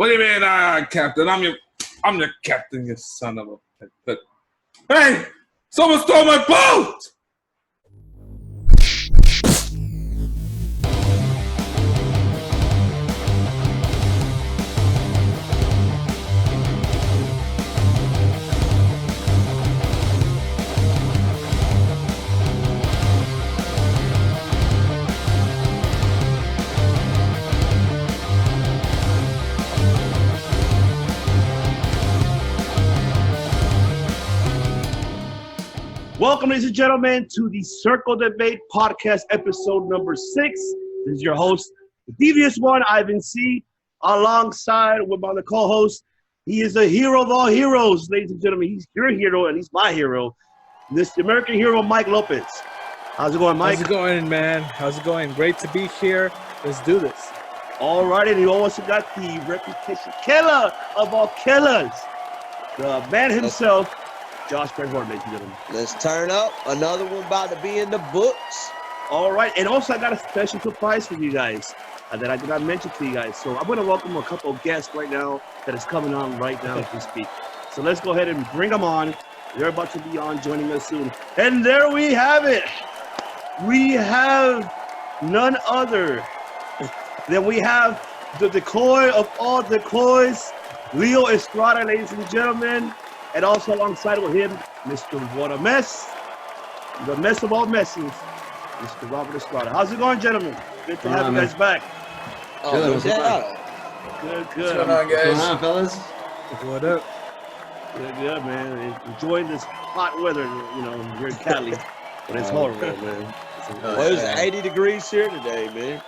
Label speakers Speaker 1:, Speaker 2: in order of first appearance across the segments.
Speaker 1: What do you mean, Captain? I'm your captain, you son of a bitch. Hey, someone stole my boat!
Speaker 2: Welcome, ladies and gentlemen, to the Circle Debate podcast, episode number 6. This is your host, the devious one, Ivan C., alongside with my co-host. He is a hero of all heroes, ladies and gentlemen. He's your hero, and he's my hero. This is the American hero, Mike Lopez. How's it going, Mike?
Speaker 3: How's it going, man? How's it going? Great to be here. Let's do this.
Speaker 2: All right, and you also got the reputation killer of all killers, the man himself, Josh Craigmore, ladies and gentlemen.
Speaker 4: Let's turn up. Another one about to be in the books.
Speaker 2: All right, and also I got a special surprise for you guys that I did not mention to you guys. So I'm going to welcome a couple of guests right now that is coming on right now as we speak. So let's go ahead and bring them on. They're about to be on, joining us soon. And there we have it. We have none other than we have the decoy of all decoys, Leo Estrada, ladies and gentlemen. And also alongside with him, Mr. What a Mess, the mess of all messes, Mr. Robert Estrada. How's it going, gentlemen? Good to have you guys back.
Speaker 4: Oh,
Speaker 5: Good,
Speaker 4: no
Speaker 5: what's
Speaker 4: doubt.
Speaker 2: Good.
Speaker 5: What's going on, guys? What's going on, fellas?
Speaker 3: What up?
Speaker 2: Good, man. Enjoying this hot weather, you know, here in Cali. But it's horrible, man.
Speaker 4: Well, it was 80 degrees here today, man.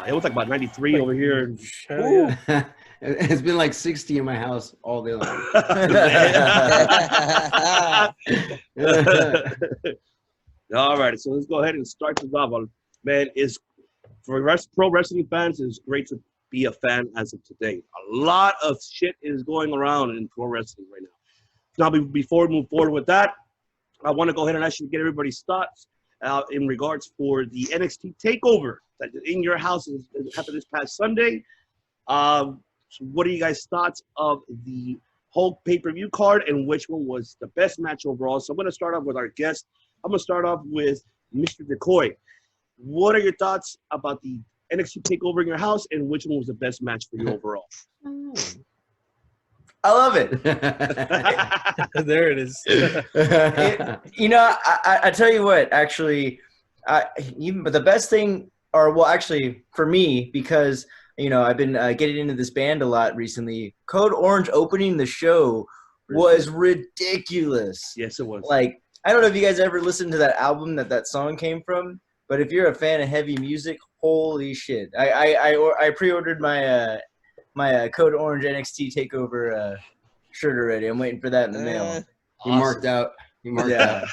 Speaker 2: It was like about 93 over here.
Speaker 3: Hell yeah.
Speaker 5: It's been like 60 in my house all day long.
Speaker 2: All right, so let's go ahead and start this off. Man, for pro wrestling fans, it's great to be a fan as of today. A lot of shit is going around in pro wrestling right now. Now, before we move forward with that, I want to go ahead and actually get everybody's thoughts in regards for the NXT takeover that in your house happened this past Sunday. So what are you guys' thoughts of the whole pay-per-view card and which one was the best match overall? So I'm going to start off with our guest. I'm going to start off with Mr. Decoy. What are your thoughts about the NXT takeover in your house and which one was the best match for you overall?
Speaker 6: I love it.
Speaker 3: There it is.
Speaker 6: I tell you what, actually, but the best thing, actually, for me, because – I've been getting into this band a lot recently. Code Orange opening the show was ridiculous.
Speaker 2: Yes, it was.
Speaker 6: Like, I don't know if you guys ever listened to that album that song came from, but if you're a fan of heavy music, holy shit! I pre-ordered my my Code Orange NXT Takeover shirt already. I'm waiting for that in the mail.
Speaker 5: You marked out.
Speaker 6: Yeah,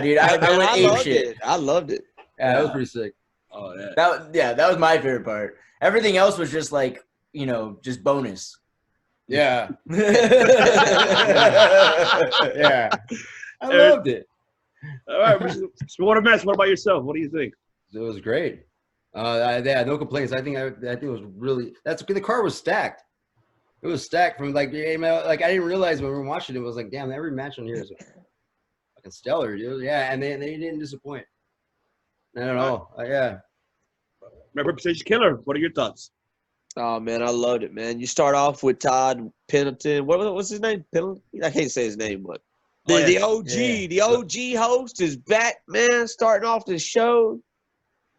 Speaker 6: dude. I went ape shit.
Speaker 4: I loved it.
Speaker 5: Yeah, that was pretty sick.
Speaker 2: Oh yeah.
Speaker 6: That was my favorite part. Everything else was just like, just bonus.
Speaker 5: Yeah. Yeah. I loved it.
Speaker 2: All right, Mr. What a Mess. What about yourself? What do you think?
Speaker 5: It was great. No complaints. I think it was really. The card was stacked. It was stacked from I didn't realize when we were watching it was like, damn, every match on here is fucking stellar, dude. Yeah, and they didn't disappoint. Not at all. Yeah.
Speaker 2: Reputation killer. What are your thoughts?
Speaker 4: Oh, man, I loved it, man. You start off with Todd Pendleton. What's his name? Pendleton? I can't say his name, but the OG host is back, man, starting off the show.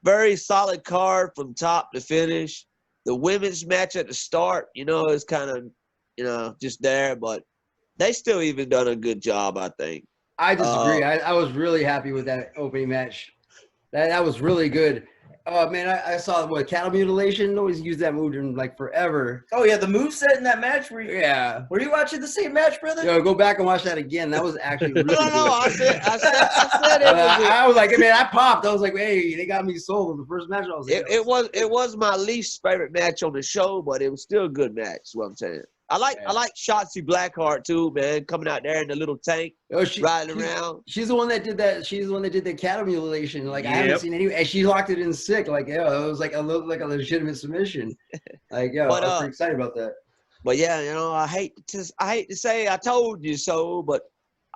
Speaker 4: Very solid card from top to finish. The women's match at the start, is kind of, just there, but they still even done a good job, I think.
Speaker 5: I disagree. I was really happy with that opening match. That was really good. Oh, man, I saw cattle mutilation. Always use that move in forever.
Speaker 6: Oh, yeah, the moveset in that match? Were you watching the same match, brother?
Speaker 5: Yo, go back and watch that again. That was actually really good.
Speaker 4: I said it.
Speaker 5: I was like, man, I popped. I was like, hey, they got me sold on the first match. I was like,
Speaker 4: it was my least favorite match on the show, but it was still a good match, is what I'm saying. I like Shotzi Blackheart too, man, coming out there in the little tank, riding around.
Speaker 5: She's the one that did that. She's the one that did the cattle mutilation. I haven't seen any, and she locked it in sick. It was like a legitimate submission. I was pretty excited about that.
Speaker 4: But yeah, you know, I hate to say I told you so, but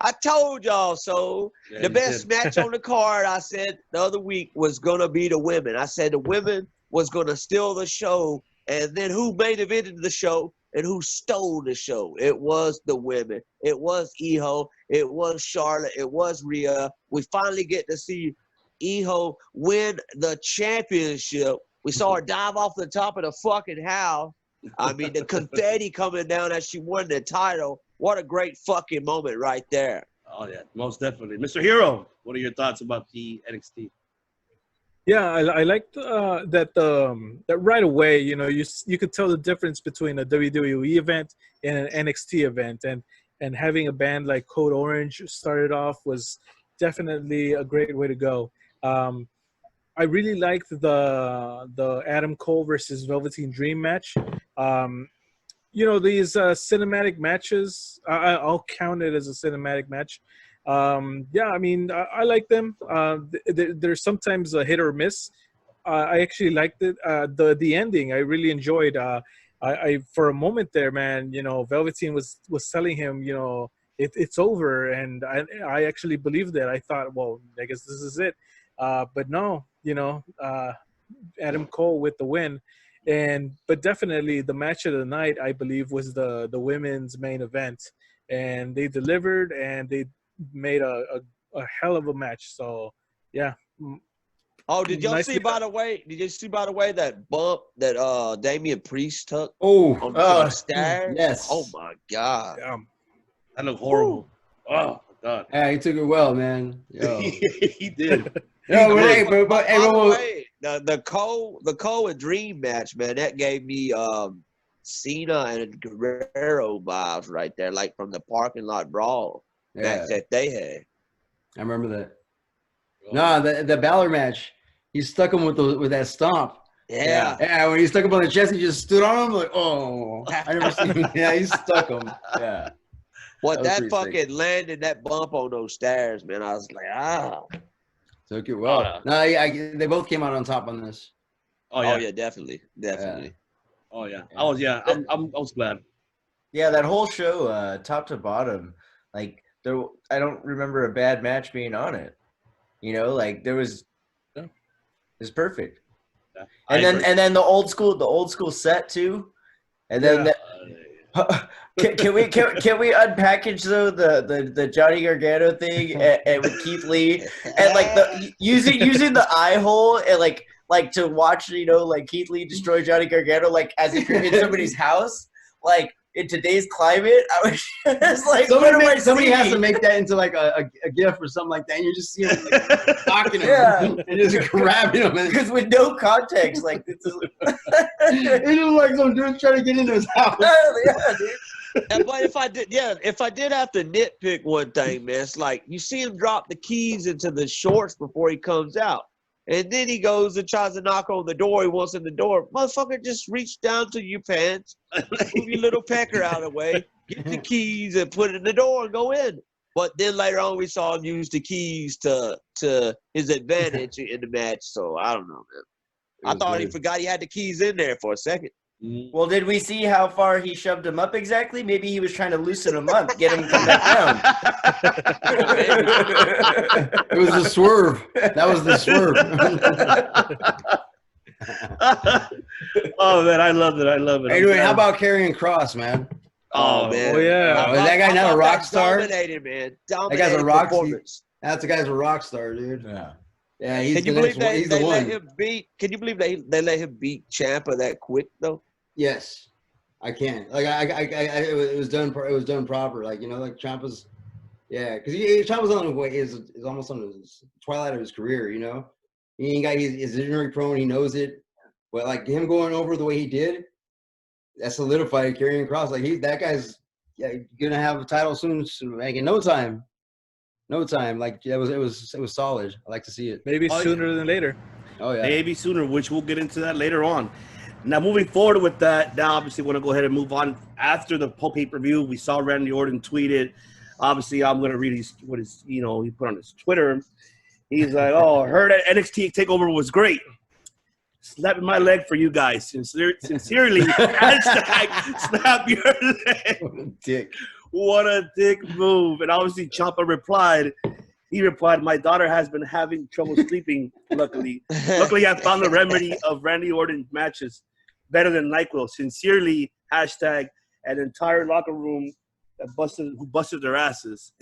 Speaker 4: I told y'all so.
Speaker 2: Yeah,
Speaker 4: The
Speaker 2: you
Speaker 4: best
Speaker 2: did.
Speaker 4: match on the card, I said the other week, was gonna be the women. I said the women was gonna steal the show, and then who main evented the show and who stole the show? It was the women. It was Iho. It was Charlotte. It was Rhea. We finally get to see Iho win the championship. We saw her dive off the top of the fucking house. I mean, the confetti coming down as she won the title. What a great fucking moment right there.
Speaker 2: Oh yeah, most definitely. Mr. Hero, what are your thoughts about the NXT?
Speaker 3: Yeah, I liked that right away. You know, you could tell the difference between a WWE event and an NXT event, and having a band like Code Orange started off was definitely a great way to go. I really liked the Adam Cole versus Velveteen Dream match. You know, these cinematic matches, I'll count it as a cinematic match. Yeah, I mean, I like them. They're sometimes a hit or miss. I actually liked it. The ending I really enjoyed. I for a moment there, man, you know, Velveteen was telling him, you know, it's over, and I actually believed that. I thought, well, I guess this is it. But no, you know, Adam Cole with the win. But definitely the match of the night, I believe, was the women's main event, and they delivered, and they made a hell of a match. So yeah.
Speaker 4: Oh, did y'all
Speaker 3: Nicely
Speaker 4: see by the way? Did you see by the way that bump that Damian Priest took
Speaker 5: Oh,
Speaker 4: on the stairs?
Speaker 5: yes.
Speaker 4: Oh my god.
Speaker 2: That looked horrible. Oh my god.
Speaker 5: Yeah, he took it well, man. Yo.
Speaker 2: He did.
Speaker 5: No, but hey, but
Speaker 4: By
Speaker 5: hey,
Speaker 4: the
Speaker 5: well,
Speaker 4: way, the Cole and Dream match, man, that gave me Cena and Guerrero vibes right there, like from the parking lot brawl match that they had.
Speaker 5: I remember that. No, the Balor match, he stuck him with that stomp.
Speaker 4: Yeah.
Speaker 5: Yeah, when he stuck him on the chest, he just stood on him like, oh, I never seen him. Yeah, he stuck him. Yeah.
Speaker 4: What
Speaker 5: That
Speaker 4: that
Speaker 5: was pretty
Speaker 4: fucking landed that bump on those stairs, man. I was like, ah.
Speaker 5: Took it well. No, they both came out on top on this.
Speaker 2: Oh yeah.
Speaker 4: Oh yeah, definitely.
Speaker 2: Oh yeah. I was glad.
Speaker 6: Yeah, that whole show, top to bottom, like I don't remember a bad match being on it. You know, like there was, it's perfect.
Speaker 2: Yeah,
Speaker 6: and then the old school set too, and then can we unpackage though the Johnny Gargano thing and with Keith Lee and like the using the eye hole and like to watch, you know, like Keith Lee destroy Johnny Gargano like as if you're in somebody's house, like in today's climate. I was just like,
Speaker 5: somebody has to make that into like a gif or something like that, and you just see him like, knocking him and just grabbing him,
Speaker 6: because with no context, like this is
Speaker 5: it's just like some dude trying to get into his house.
Speaker 4: Yeah, dude. But if I did have to nitpick one thing, man, it's like you see him drop the keys into the shorts before he comes out. And then he goes and tries to knock on the door. He wants in the door. Motherfucker, just reach down to your pants, move your little pecker out of the way, get the keys and put it in the door and go in. But then later on, we saw him use the keys to his advantage in the match. So I don't know, man. I thought he forgot he had the keys in there for a second.
Speaker 6: Well, did we see how far he shoved him up exactly? Maybe he was trying to loosen him up, get him to come back down.
Speaker 5: It was the swerve. That was the swerve.
Speaker 2: Oh man, I love it.
Speaker 5: Anyway, how about Karrion Kross, man?
Speaker 4: Oh man.
Speaker 3: Oh yeah.
Speaker 5: Is that guy not a rock star?
Speaker 4: Dominated, man.
Speaker 5: That guy's a rock star.
Speaker 4: That's
Speaker 5: a guy's a rock star, dude. Yeah, he's
Speaker 4: Can you
Speaker 5: the
Speaker 4: believe
Speaker 5: next one. He's the one.
Speaker 4: Can you believe they let him beat Ciampa that quick though?
Speaker 5: Yes, I can. Like it was done. It was done proper. Like, you know, like Ciampa's. Yeah, because Ciampa's on the way is almost on his twilight of his career. You know, he's injury prone. He knows it. But like him going over the way he did, that solidified Karrion Kross. Like that guy's gonna have a title soon. Like in no time. Like it was solid. I like to see it.
Speaker 3: Maybe sooner than later.
Speaker 5: Oh yeah.
Speaker 2: Maybe sooner, which we'll get into that later on. Now, moving forward with that, now obviously want to go ahead and move on. After the pay-per-view, we saw Randy Orton tweeted. Obviously, I'm going to read he put on his Twitter. He's like, "Oh, I heard that NXT Takeover was great." Slapping my leg for you guys. Sincerely, hashtag slap your leg.
Speaker 5: What a dick.
Speaker 2: What a dick move. And obviously, Ciampa replied. He replied, "My daughter has been having trouble sleeping, luckily. Luckily, I found the remedy of Randy Orton matches better than NyQuil. Sincerely, hashtag an entire locker room who busted their asses."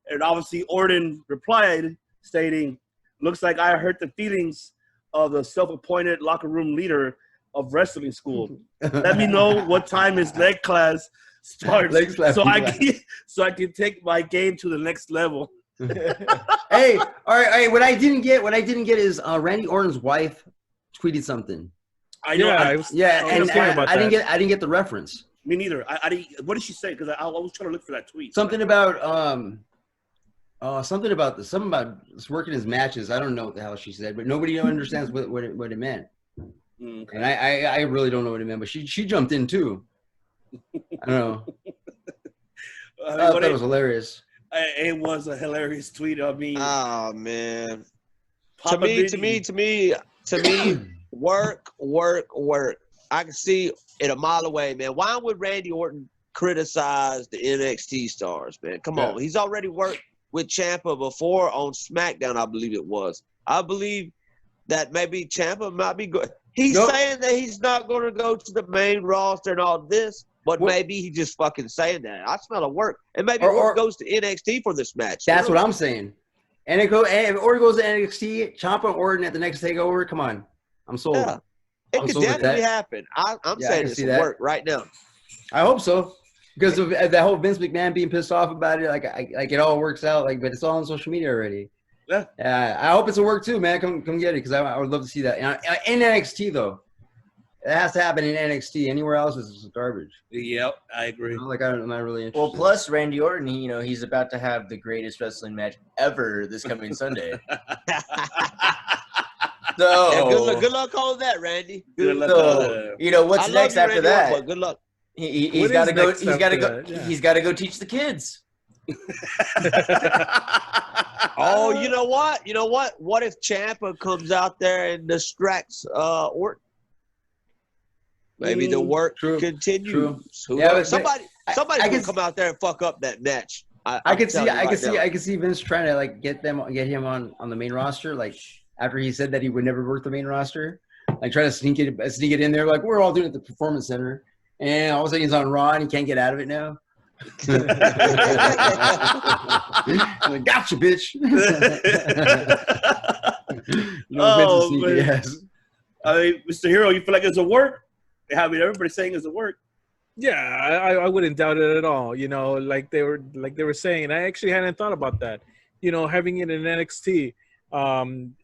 Speaker 2: And obviously, Orton replied, stating, "Looks like I hurt the feelings of the self-appointed locker room leader of wrestling school. Let me know what time his leg class starts so I can take my game to the next level."
Speaker 5: Hey, all right. What I didn't get is Randy Orton's wife tweeted something.
Speaker 2: I know.
Speaker 3: I
Speaker 5: didn't get the reference.
Speaker 2: Me neither. I didn't. What did she say? Because I was trying to look for that tweet.
Speaker 5: Something about something about working his matches. I don't know what the hell she said, but nobody understands what it meant. Okay. And I really don't know what it meant, but she jumped in too. I don't know. I thought that was hilarious.
Speaker 2: It was a hilarious tweet. I mean,
Speaker 4: oh man. To me, work. I can see it a mile away, man. Why would Randy Orton criticize the NXT stars, man? Come on. He's already worked with Ciampa before on SmackDown, I believe it was. I believe that maybe Ciampa might be good. He's saying that he's not going to go to the main roster and all this, but maybe he just fucking saying that. I smell a work. And maybe Orton goes to NXT for this match.
Speaker 5: That's what I'm saying. And if Orton goes to NXT, Ciampa and Orton at the next takeover, come on. I'm sold. Yeah.
Speaker 4: It could definitely happen. I'm saying it's work right now.
Speaker 5: I hope so. Because of that whole Vince McMahon being pissed off about it, like it all works out, but it's all on social media already. Yeah. I hope it's a work too, man. Come get it, because I would love to see that. In NXT though, it has to happen in NXT. Anywhere else is garbage.
Speaker 2: Yep, I agree.
Speaker 5: I'm not really interested.
Speaker 6: Well, plus Randy Orton, he's about to have the greatest wrestling match ever this coming Sunday.
Speaker 4: So good luck on that, Randy.
Speaker 6: Good luck. What's next after that?
Speaker 4: But good luck.
Speaker 6: He's got to go. He's got to go. He's got to go teach the kids.
Speaker 4: Oh, you know what? What if Ciampa comes out there and distracts Orton? Maybe the work continues.
Speaker 5: Yeah,
Speaker 4: somebody will come out there and fuck up that match.
Speaker 5: I could see Vince trying to get him on the main roster, after he said that he would never work the main roster, try to sneak it in there, we're all doing it at the Performance Center, and all of a sudden he's on Raw and he can't get out of it now. Gotcha, bitch.
Speaker 2: Man. I mean, Mr. Hero, you feel like it's a work? I mean, everybody's saying it's a work.
Speaker 3: Yeah, I wouldn't doubt it at all. Like they were saying, and I actually hadn't thought about that. Having it in NXT,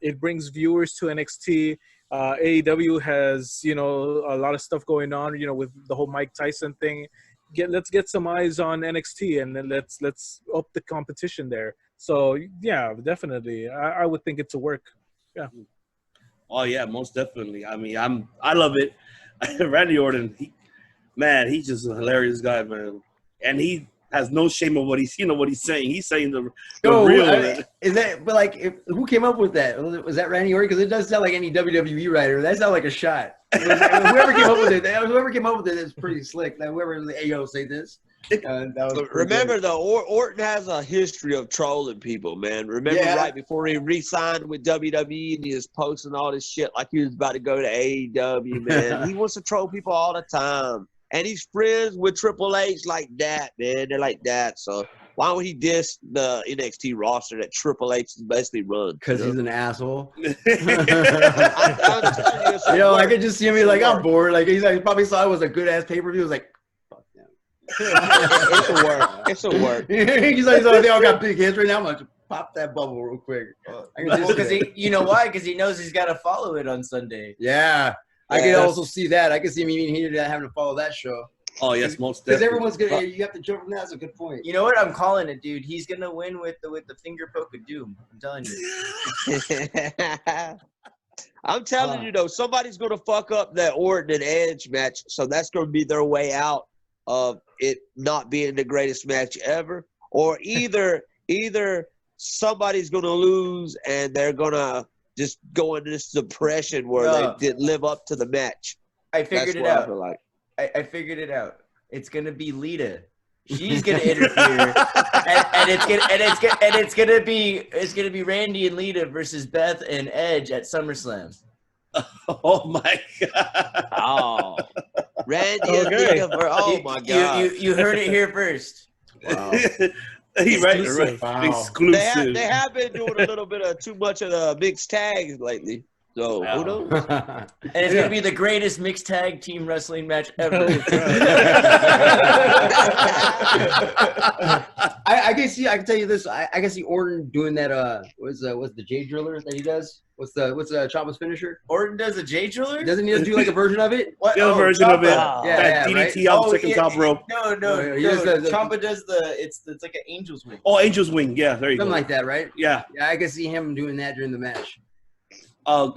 Speaker 3: it brings viewers to NXT. AEW has a lot of stuff going on. With the whole Mike Tyson thing. Let's get some eyes on NXT, and then let's up the competition there. So yeah, definitely, I would think it's a work. Yeah.
Speaker 2: Oh yeah, most definitely. I mean, I love it. Randy Orton, he's just a hilarious guy, man, and he has no shame of what he's saying. He's saying the real.
Speaker 5: Is that? But who came up with that? Was that Randy Orton? Because it does sound like any WWE writer. That sounds like a shot. Whoever came up with it is pretty slick. Whoever the AO say this.
Speaker 4: Remember though, Orton has a history of trolling people, man. Remember right before he re-signed with WWE and he was posting all this shit like he was about to go to AEW, man. He wants to troll people all the time. And he's friends with Triple H like that, man. They're like that. So why would he diss the NXT roster that Triple H basically runs?
Speaker 5: Because he's an asshole. I could just see him be I'm bored. He probably saw it was a good ass pay-per-view. He was like, fuck them.
Speaker 4: It's a work.
Speaker 5: He's like, they all got big heads right now. I'm like, pop that bubble real quick.
Speaker 6: Because why? Because he knows he's got to follow it on Sunday.
Speaker 5: Yeah. I can also see that. I can see him even here having to follow that show.
Speaker 2: Oh yes, most
Speaker 5: definitely. Because everyone's gonna. You have to jump from that. That's a good point.
Speaker 6: You know what? I'm calling it, dude. He's gonna win with the finger poke of doom. I'm telling you.
Speaker 4: I'm telling you though, somebody's gonna fuck up that Orton and Edge match. So that's gonna be their way out of it not being the greatest match ever, or either somebody's gonna lose and they're gonna just go into this depression where
Speaker 6: No.
Speaker 4: they didn't live up to the match.
Speaker 6: I figured
Speaker 4: That's
Speaker 6: it
Speaker 4: what I
Speaker 6: out.
Speaker 4: feel like.
Speaker 6: I figured it out. It's gonna be Lita. She's gonna interfere, and it's gonna be Randy and Lita versus Beth and Edge at SummerSlam.
Speaker 2: Oh my god!
Speaker 4: Oh, Randy and
Speaker 3: Okay.
Speaker 4: Lita for, oh my god!
Speaker 6: You heard it here first.
Speaker 4: Wow.
Speaker 2: He right,
Speaker 3: Exclusive.
Speaker 2: right.
Speaker 1: Wow.
Speaker 2: Exclusive.
Speaker 4: They have been doing a little bit of too much of the mixed tags lately. So
Speaker 2: Wow.
Speaker 4: who knows?
Speaker 6: And it's gonna be the greatest mixed tag team wrestling match ever.
Speaker 5: I can see. I can tell you this. I can see Orton doing that. What's the J Driller that he does? What's Ciampa's finisher?
Speaker 6: Orton does a J Driller.
Speaker 5: Doesn't he do like a version of it?
Speaker 6: What?
Speaker 2: The other version of it.
Speaker 4: Wow.
Speaker 5: Yeah,
Speaker 2: That
Speaker 5: yeah,
Speaker 2: DDT off the second
Speaker 6: yeah,
Speaker 2: top rope.
Speaker 6: No,
Speaker 5: No, he does the-
Speaker 6: Ciampa does it's like an angel's wing.
Speaker 2: Oh, Angel's Wing. Yeah, there you
Speaker 5: Something
Speaker 2: go.
Speaker 5: like that, right?
Speaker 2: Yeah.
Speaker 5: Yeah, I can see him doing that during the match.
Speaker 2: Oh,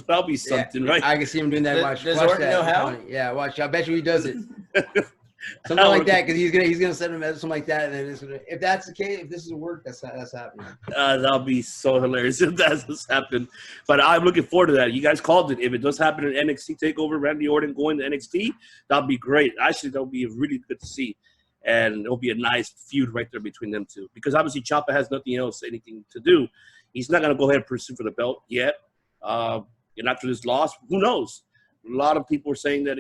Speaker 2: that'll be something, right?
Speaker 5: I can see him doing that.
Speaker 6: Does
Speaker 5: watch
Speaker 6: Orton
Speaker 5: that.
Speaker 6: know how?
Speaker 5: Yeah, watch. I bet you he does it. Something like that, because he's gonna send him something like that, and then it's gonna, if that's the case, if this is work, that's happening.
Speaker 2: That'll be so hilarious if that does happen. But I'm looking forward to that. You guys called it. If it does happen in NXT TakeOver, Randy Orton going to NXT, that'll be great. Actually, that'll be really good to see. And it'll be a nice feud right there between them two. Because obviously Ciampa has anything to do. He's not going to go ahead and pursue for the belt yet. And after this loss, who knows? A lot of people are saying that,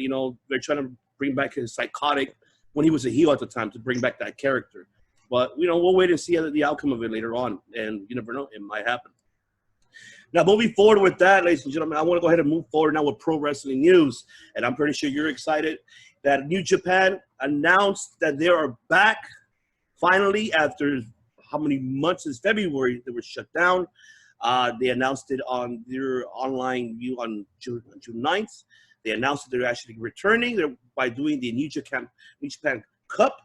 Speaker 2: they're trying to bring back his psychotic when he was a heel at the time to bring back that character. But, we'll wait and see the outcome of it later on. And you never know. It might happen. Now, moving forward with that, ladies and gentlemen, I want to go ahead and move forward now with pro wrestling news. And I'm pretty sure you're excited that New Japan announced that they are back finally after how many months since February they were shut down. They announced it on their online view on June 9th. They announced that they're actually returning by doing the New Japan Cup.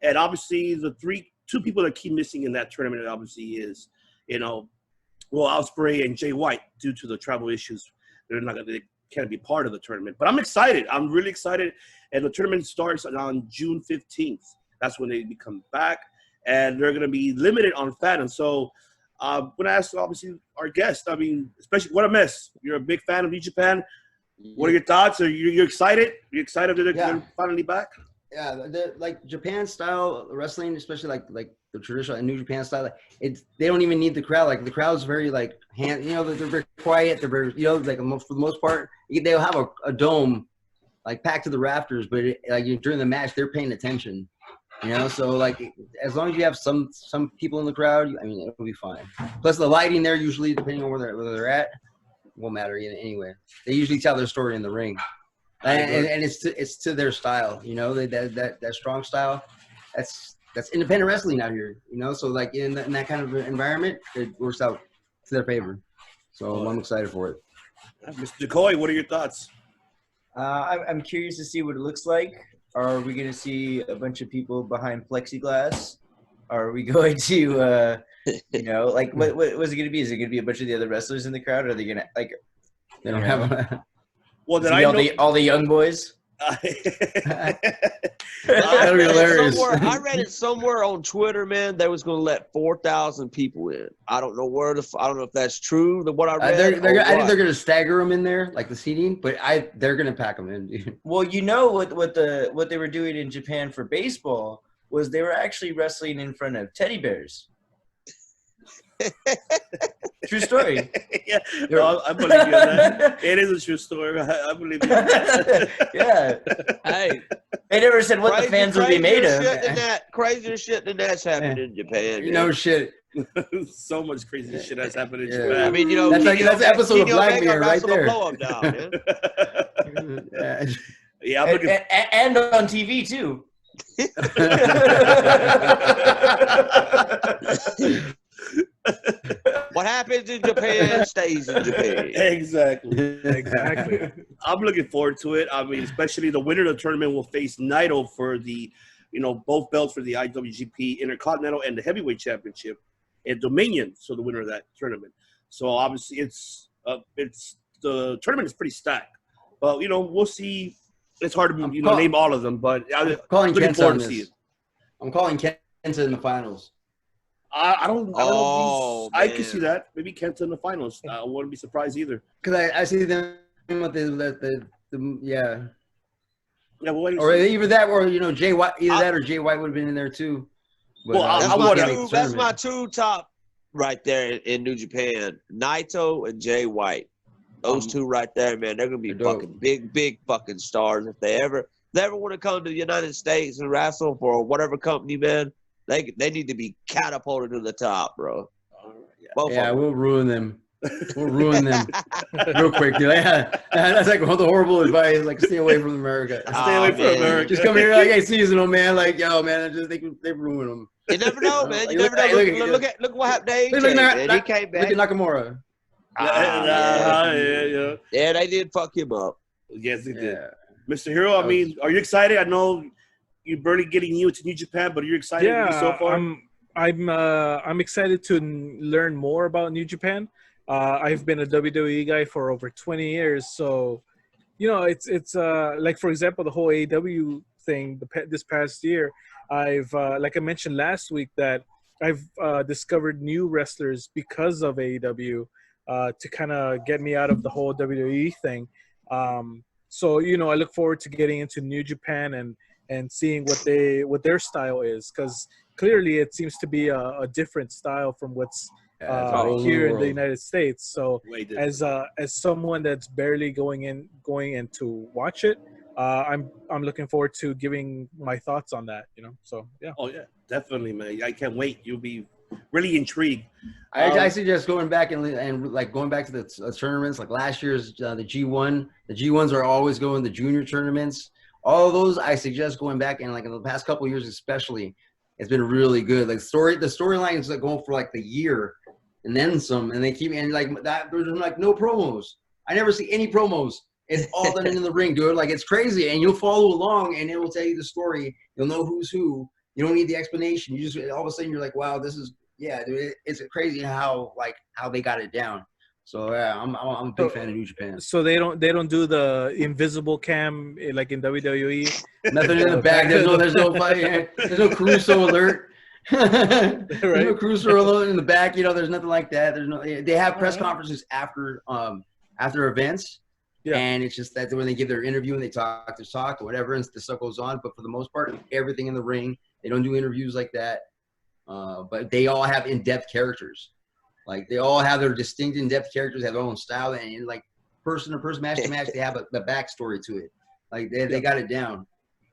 Speaker 2: And obviously the two people that keep missing in that tournament obviously is, Ospreay and Jay White due to the travel issues. They can't be part of the tournament. But I'm excited. I'm really excited. And the tournament starts on June 15th. That's when they become back. And they're going to be limited on fans. So when I asked, obviously, our guest, especially what a mess. You're a big fan of New Japan. What are your thoughts? Are you excited? Are you excited that they're finally back?
Speaker 5: Yeah, like Japan style wrestling, especially like the traditional and New Japan style. They don't even need the crowd. Like the crowd's very they're very quiet. They're very for the most part, they'll have a dome like packed to the rafters, but during the match they're paying attention. So as long as you have some people in the crowd, it'll be fine. Plus the lighting there usually, depending on where they're at, won't matter anyway. They usually tell their story in the ring, and it's to their style. That strong style. That's independent wrestling out here. So in that kind of environment, it works out to their favor. So I'm excited for it.
Speaker 2: Mr. Decoy, what are your thoughts?
Speaker 6: I'm curious to see what it looks like. Are we going to see a bunch of people behind plexiglass? Are we going to, what was it going to be? Is it going to be a bunch of the other wrestlers in the crowd? Or are they going to,
Speaker 5: They don't have a...
Speaker 2: Well, then I know
Speaker 6: all the young boys?
Speaker 5: That'd be hilarious.
Speaker 4: I read it somewhere on Twitter, man. They was going to let 4,000 people in. I don't know I don't know if that's true. What I read.
Speaker 5: I think they're going to stagger them in there, like the seating, but they're going to pack them in, dude.
Speaker 6: Well, what they were doing in Japan for baseball was they were actually wrestling in front of teddy bears. True story.
Speaker 2: Yeah, no, I believe you on that. It is a true story. I believe you on that.
Speaker 6: Yeah.
Speaker 4: Hey,
Speaker 6: they never said what the fans would be made of.
Speaker 4: Crazier shit than that's happened in Japan.
Speaker 5: No shit.
Speaker 2: So much crazy shit has happened in
Speaker 5: Yeah.
Speaker 2: Japan.
Speaker 5: That's an episode of Black Mirror right there.
Speaker 4: Blow up now, man.
Speaker 2: Yeah, I'm looking.
Speaker 6: And on TV too.
Speaker 4: What happens in Japan stays in Japan.
Speaker 2: Exactly.
Speaker 3: I'm
Speaker 2: looking forward to it. Especially the winner of the tournament will face Naito for the, both belts for the IWGP Intercontinental and the Heavyweight Championship and Dominion. So the winner of that tournament. So obviously it's the tournament is pretty stacked, but we'll see. It's hard to name all of them, but I'm looking forward to see it.
Speaker 5: I'm calling Kenta in the finals.
Speaker 2: I don't
Speaker 4: Oh,
Speaker 2: know. I can
Speaker 4: man.
Speaker 2: see that. Maybe Kenta in the finals. I wouldn't be surprised either.
Speaker 5: Because I see them with the yeah.
Speaker 2: Yeah, well,
Speaker 5: Or either that or Jay White. Either that or Jay White would have been in there too. But,
Speaker 2: Well, I
Speaker 4: That's
Speaker 2: would
Speaker 4: my,
Speaker 2: have.
Speaker 4: that's my two top right there in New Japan. Naito and Jay White. Those two right there, man, they're gonna be
Speaker 5: They're dope.
Speaker 4: fucking big fucking stars if they ever want to come to the United States and wrestle for whatever company, man. They need to be catapulted to the top, bro. Both
Speaker 5: Yeah,
Speaker 4: of them.
Speaker 5: we'll ruin them. We'll ruin them real quick. Yeah, that's like the horrible advice. Like, stay away from America.
Speaker 2: Stay away from
Speaker 4: man.
Speaker 2: America.
Speaker 5: Just come here like, hey, seasonal man. Like, yo, man, they ruin them.
Speaker 4: You never know, man. You
Speaker 5: Like,
Speaker 4: never
Speaker 5: look-
Speaker 4: know. Look what happened to AJ,
Speaker 5: Look
Speaker 4: man. He came
Speaker 5: Look
Speaker 4: back.
Speaker 5: at Nakamura.
Speaker 2: Yeah.
Speaker 4: Yeah, they did fuck him up.
Speaker 2: Yes, they did.
Speaker 5: Yeah.
Speaker 2: Mr. Hero, I mean, are you excited? I know you're barely getting you into New Japan, but are you excited so far?
Speaker 3: I'm excited to learn more about New Japan. I've been a WWE guy for over 20 years, so it's like, for example, the whole AEW thing this past year. I've like I mentioned last week that I've discovered new wrestlers because of AEW to kind of get me out of the whole WWE thing. So I look forward to getting into New Japan and seeing what their style is, because clearly it seems to be a different style from what's here in the United States. So as someone that's barely going in to watch it, I'm looking forward to giving my thoughts on that. So yeah.
Speaker 2: Oh yeah, definitely, man. I can't wait. You'll be really intrigued.
Speaker 5: I suggest going back and like going back to the tournaments, like last year's the G1. The G1s are always going to junior tournaments. All of those, I suggest going back, and like in the past couple of years especially, it's been really good. Like the storylines are going for like the year and then some, and they keep, and like that, there's like no promos. I never see any promos. It's all done in the ring, dude. Like, it's crazy, and you'll follow along, and it will tell you the story. You'll know who's who. You don't need the explanation. You just all of a sudden you're like, wow, this is dude. It's crazy how they got it down. So yeah, I'm a big fan of New Japan.
Speaker 3: So they don't do the invisible cam like in WWE.
Speaker 5: Nothing in the back. There's no Caruso alert. There's no Caruso alert in the back. There's nothing like that. They have press conferences after events. Yeah. And it's just that when they give their interview and they talk or whatever, and the stuff goes on. But for the most part, everything in the ring, they don't do interviews like that. But they all have in-depth characters. Like, they all have their distinct in-depth characters, have their own style, and like person to person, match to match, they have a backstory to it. Like, they got it down.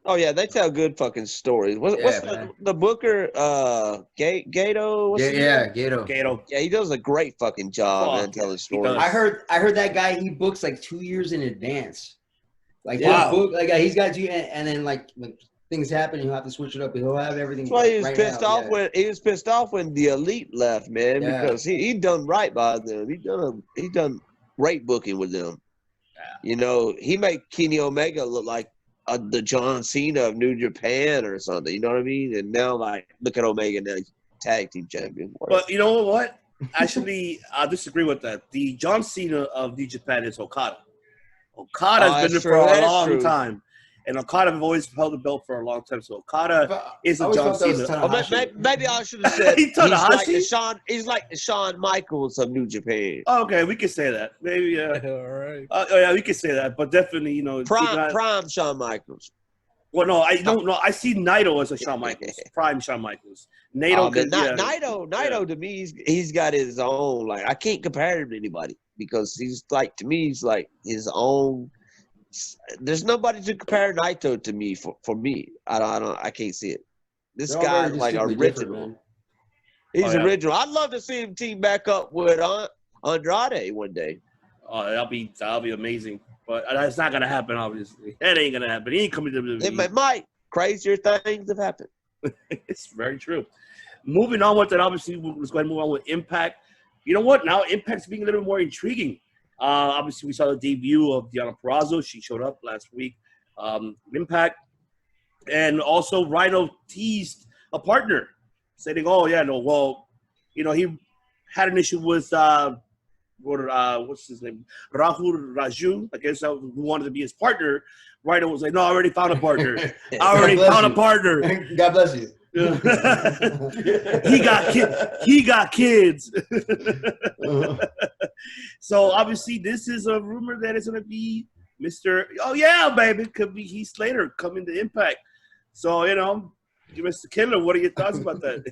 Speaker 4: Oh yeah, they tell good fucking stories. What's the Booker Gato? What's
Speaker 5: Gato.
Speaker 4: Yeah, he does a great fucking job, man, telling stories.
Speaker 5: I heard that guy, he books like 2 years in advance. Like,
Speaker 2: wow.
Speaker 5: He's got you, and then like things happen, he'll have to switch it up. He'll have everything.
Speaker 4: That's why he was pissed off when the Elite left, man, because he done right by them. He done great booking with them. He made Kenny Omega look like the John Cena of New Japan or something. You know what I mean? And now, like, look at Omega now, he's tag team champion.
Speaker 2: But you know what? Actually, I disagree with that. The John Cena of New Japan is Okada. Okada's been there for a long time. And Okada have always held the belt for a long time. So Okada is a John Cena.
Speaker 4: Maybe I should have said he's like the Shawn Michaels of New Japan.
Speaker 2: Okay, we can say that. Maybe.
Speaker 3: All right.
Speaker 2: We can say that. But definitely,
Speaker 4: prime Shawn Michaels.
Speaker 2: Well, no, I don't know. I see Naito as a Shawn Michaels, prime Shawn Michaels. Naito to me, he's got his own. Like, I can't compare him to anybody because he's like, to me, he's like his own. There's nobody to compare Naito to me for me. I can't see it. This guy's like original. He's original. I'd love to see him team back up with Andrade one day. Oh, that'll be amazing. But that's not gonna happen, obviously. That ain't gonna happen. He ain't coming to WWE.
Speaker 4: It might. Crazier things have happened.
Speaker 2: It's very true. Moving on with that, obviously, let's go ahead and move on with Impact. You know what? Now Impact's being a little bit more intriguing. Obviously, we saw the debut of Deonna Purrazzo. She showed up last week. Impact. And also, Rhino teased a partner, saying, he had an issue with what's his name? Rahul Raju, I guess, who wanted to be his partner. Rhino was like, no, I already found a partner.
Speaker 5: God bless you.
Speaker 2: He got kids. So obviously, this is a rumor that it's gonna be Mr. Oh yeah, baby, could be Heath Slater coming to Impact. So Mr. Killer, what are your thoughts about that?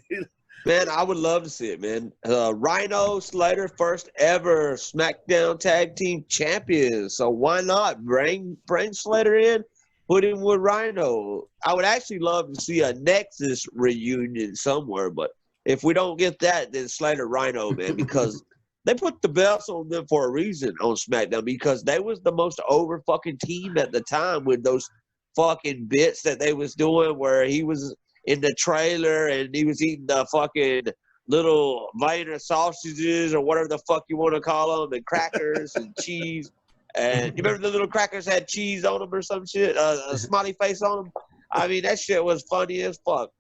Speaker 4: Man, I would love to see it, man. Rhino Slater, first ever SmackDown Tag Team Champion. So why not bring Slater in, put him with Rhino? I would actually love to see a Nexus reunion somewhere, but if we don't get that, then Slater Rhino, man, because they put the belts on them for a reason on SmackDown, because they was the most over fucking team at the time with those fucking bits that they was doing where he was in the trailer and he was eating the fucking little Wiener sausages or whatever the fuck you want to call them, and crackers and cheese. And you remember the little crackers had cheese on them or some shit, a smiley face on them? I mean, that shit was funny as fuck.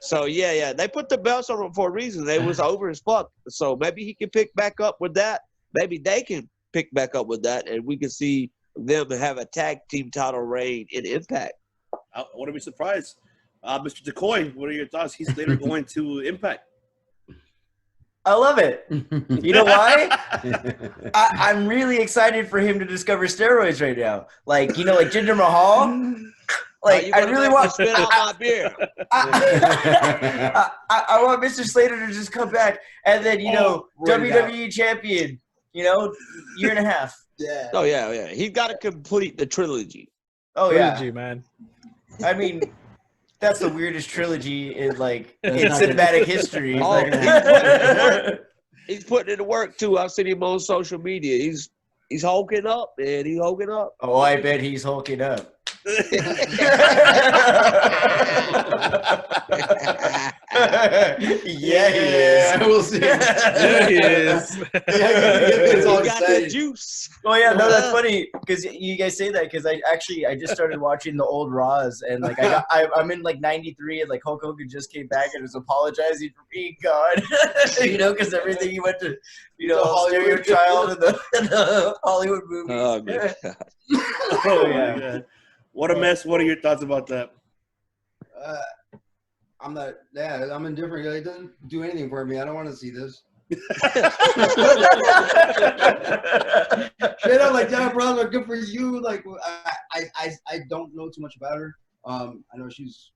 Speaker 4: So yeah, they put the belts on them for a reason. They was over as fuck. So maybe he can pick back up with that. Maybe they can pick back up with that, and we can see them have a tag team title reign in Impact.
Speaker 2: I wouldn't be surprised. Mr. Decoy, what are your thoughts? He's later going to Impact.
Speaker 6: I love it. You know why? I'm really excited for him to discover steroids right now. Like Jinder Mahal. Like, I really want
Speaker 4: to spit out my beer.
Speaker 6: I want Mr. Slater to just come back and then, WWE champion, year and a half.
Speaker 5: Yeah.
Speaker 4: Oh, yeah. He's got to complete the trilogy.
Speaker 6: Oh,
Speaker 3: Trilogy,
Speaker 6: yeah.
Speaker 3: man.
Speaker 6: I mean, that's the weirdest trilogy in cinematic history.
Speaker 4: Oh, he's putting it to work, too. I've seen him on social media. He's hulking up, man. He's hulking up.
Speaker 6: Oh, I bet he's hulking up. Yeah, he is.
Speaker 5: We'll see.
Speaker 3: There he is.
Speaker 5: It's all
Speaker 4: He got
Speaker 5: excited.
Speaker 4: the juice.
Speaker 6: Oh yeah, no, that's funny because you guys say that because I just started watching the old Raws and I'm in 93 and Hulk Hogan just came back and was apologizing for being gone, because everything he went to, Hollywood child in the Hollywood movies.
Speaker 4: Oh, man.
Speaker 6: Oh yeah.
Speaker 2: God. What a mess. What are your thoughts about that?
Speaker 5: I'm indifferent. It doesn't do anything for me. I don't want to see this. Straight up, yeah, brother, good for you. I don't know too much about her. I know she was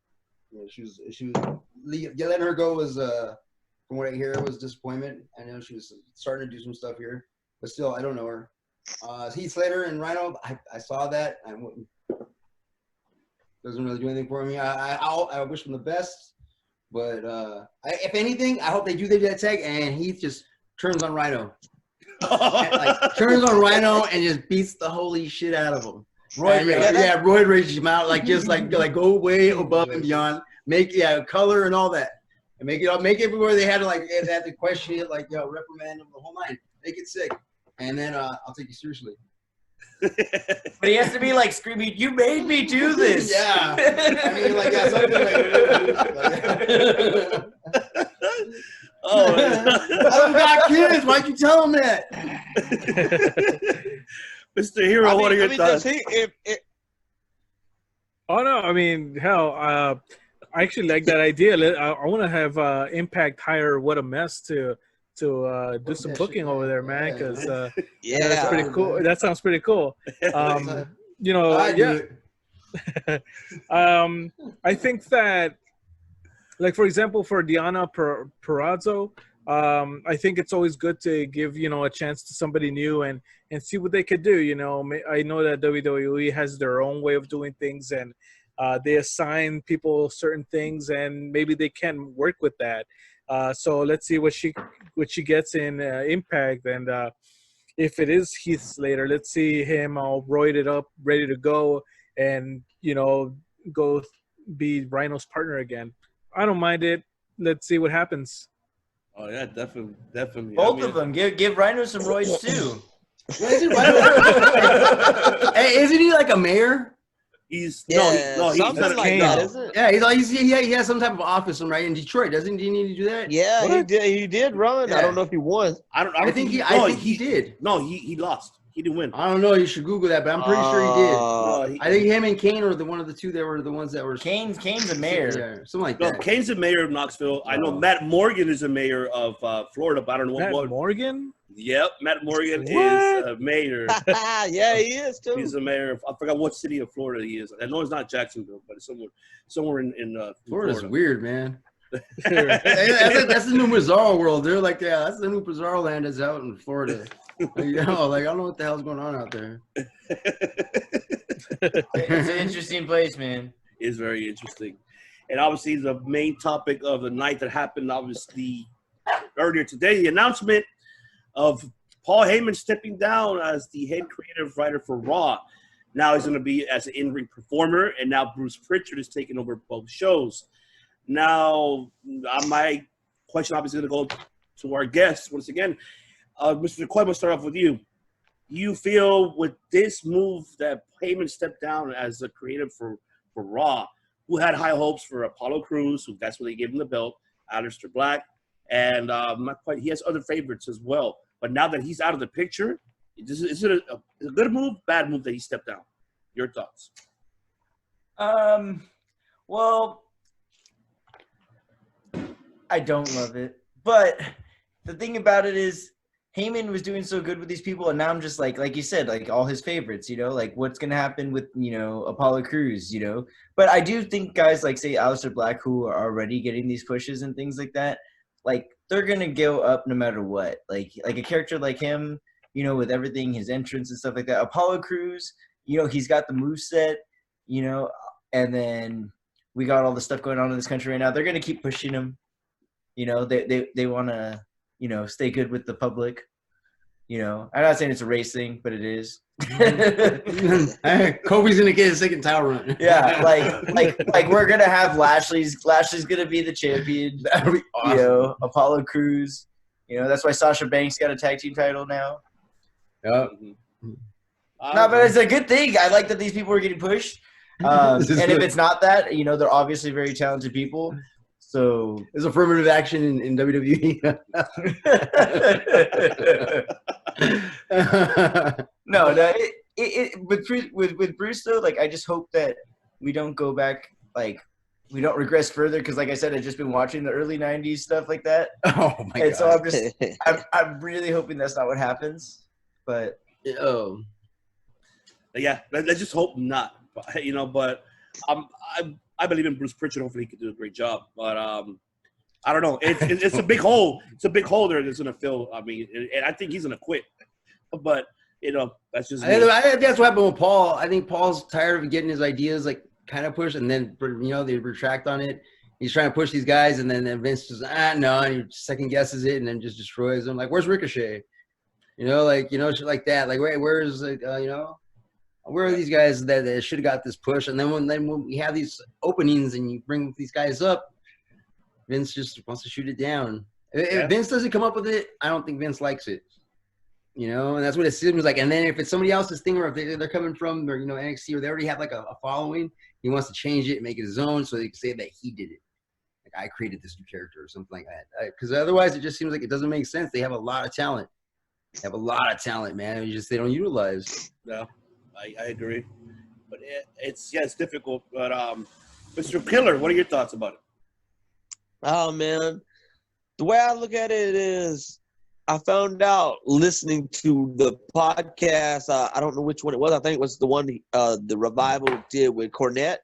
Speaker 5: letting her go was from what I hear it was disappointment. I know she was starting to do some stuff here, but still I don't know her. Heath Slater and Rhino, I saw that. I wouldn't. Doesn't really do anything for me. I wish them the best, but if anything, I hope they do that tag and Heath just turns on Rhino, turns on Rhino and just beats the holy shit out of him. Roid rages him out go way above and beyond. Make color and all that, and make everywhere they had to they had to question it reprimand him the whole night. Make it sick, and then I'll take you seriously.
Speaker 6: But he has to be screaming, "You made me do this!"
Speaker 5: Yeah, I mean, something
Speaker 2: Oh,
Speaker 5: I don't got kids. Why'd you tell him that?
Speaker 2: Mr. Hero, what are your thoughts?
Speaker 3: Oh no, I mean, hell, I actually like that idea. I want to have Impact hire What a Mess to do some booking over there, man, because that's pretty cool. That sounds pretty cool. I think that, for example, for Diana Perazzo, I think it's always good to give a chance to somebody new and see what they could do. I know that WWE has their own way of doing things, and they assign people certain things, and maybe they can work with that. So let's see what she gets in Impact, and if it is Heath Slater, let's see him all roided up, ready to go, and go be Rhino's partner again. I don't mind it. Let's see what happens.
Speaker 2: Oh yeah, definitely.
Speaker 6: Both of them. Give Rhino some roids too.
Speaker 5: Isn't he like a mayor?
Speaker 2: He's
Speaker 4: something
Speaker 2: not
Speaker 4: like that, isn't it?
Speaker 5: Yeah, he has some type of office right in Detroit, doesn't he? He need to do that?
Speaker 4: Yeah, he did run.
Speaker 5: Yeah.
Speaker 4: I don't know if he won.
Speaker 5: I think he did.
Speaker 2: No, he lost. He didn't win.
Speaker 5: I don't know. You should Google that, but I'm pretty sure he did.
Speaker 2: No, he,
Speaker 5: I think him and Kane were the one of the two that were the ones that were.
Speaker 6: Kane's a mayor.
Speaker 5: Yeah, something like
Speaker 2: no,
Speaker 5: that.
Speaker 2: Kane's the mayor of Knoxville. I know Matt Morgan is the mayor of Florida, but I don't know
Speaker 3: Matt
Speaker 2: what.
Speaker 3: Morgan?
Speaker 2: Yep, Matt Morgan
Speaker 3: What?
Speaker 2: is a mayor.
Speaker 4: Yeah, he is too.
Speaker 2: He's the mayor of, I forgot what city of Florida he is. I know it's not Jacksonville, but it's somewhere in
Speaker 5: Florida's
Speaker 2: Florida.
Speaker 5: weird, man. That's the new Bizarro world. They're like, yeah, that's the new Bizarro land that's out in Florida. Like, you know, like I don't know what the hell's going on out there.
Speaker 6: It's an interesting place, man.
Speaker 2: It's very interesting. And obviously the main topic of the night that happened obviously earlier today, the announcement of Paul Heyman stepping down as the head creative writer for Raw. Now he's going to be as an in-ring performer, and now Bruce Pritchard is taking over both shows. Now, my question obviously going to go to our guests once again. Mr. Decoy, I'm going to start off with you. You feel with this move that Heyman stepped down as a creative for Raw, who had high hopes for Apollo Crews, who that's what they gave him the belt, Aleister Black, and he has other favorites as well. But now that he's out of the picture, is it a good move, bad move that he stepped down? Your thoughts?
Speaker 6: Well, I don't love it. But the thing about it is Heyman was doing so good with these people, and now I'm just like you said, like all his favorites, you know, like what's going to happen with, you know, Apollo Crews, you know. But I do think guys like, say, Aleister Black, who are already getting these pushes and things like that, like they're going to go up no matter what. Like a character like him, you know, with everything, his entrance and stuff like that. Apollo Crews, you know, he's got the moveset, you know, and then we got all the stuff going on in this country right now. They're going to keep pushing him. You know, they want to, you know, stay good with the public. You know, I'm not saying it's a race thing, but it is.
Speaker 5: Kobe's gonna get his second title run.
Speaker 6: Yeah, like we're gonna have Lashley's gonna be the champion.
Speaker 5: That'd be awesome.
Speaker 6: You know, Apollo Crews. You know, that's why Sasha Banks got a tag team title now.
Speaker 5: Yep.
Speaker 6: No, but it's a good thing. I like that these people are getting pushed. And if it's not that, you know, they're obviously very talented people. So
Speaker 5: there's affirmative action in WWE.
Speaker 6: No, with Bruce though, like I just hope that we don't go back, like we don't regress further, because like I said, I've just been watching the early '90s stuff like that.
Speaker 5: Oh my
Speaker 6: and
Speaker 5: god!
Speaker 6: So I'm really hoping that's not what happens. But
Speaker 2: yeah, let's just hope not. You know, but I believe in Bruce Pritchard. Hopefully, he can do a great job. But I don't know. It's a big hole. It's a big hole there that's gonna fill. I mean, and I think he's gonna quit. But you know, that's just.
Speaker 5: I think that's what happened with Paul. I think Paul's tired of getting his ideas like kind of pushed, and then you know they retract on it. He's trying to push these guys, and then Vince just no, and he second guesses it, and then just destroys them. Like, where's Ricochet? You know, like shit like that. Like, where's you know. Where are these guys that should have got this push? And then when we have these openings and you bring these guys up, Vince just wants to shoot it down. If Vince doesn't come up with it, I don't think Vince likes it. You know, and that's what it seems like. And then if it's somebody else's thing, or if they're coming from, or, you know, NXT, or they already have like a following, he wants to change it and make it his own, so they can say that he did it. Like, I created this new character or something like that. Because otherwise, it just seems like it doesn't make sense. They have a lot of talent. They have a lot of talent, man. It's just they don't utilize.
Speaker 2: No. I agree, but it's difficult. But Mr. Killer, what are your thoughts about it?
Speaker 4: Oh man, the way I look at it is, I found out listening to the podcast. I don't know which one it was. I think it was the one the Revival did with Cornette,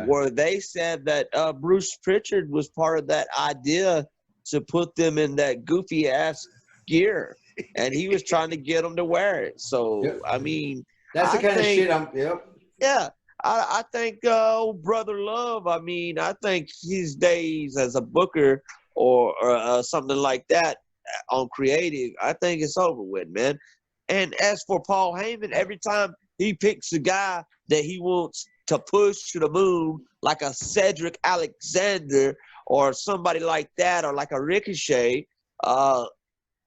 Speaker 4: where they said that Bruce Pritchard was part of that idea to put them in that goofy ass gear, and he was trying to get them to wear it. So I mean.
Speaker 5: That's the kind of shit
Speaker 4: Yeah, I think Brother Love, I mean, I think his days as a booker or something like that on creative, I think it's over with, man. And as for Paul Heyman, every time he picks a guy that he wants to push to the moon, like a Cedric Alexander or somebody like that, or like a Ricochet, or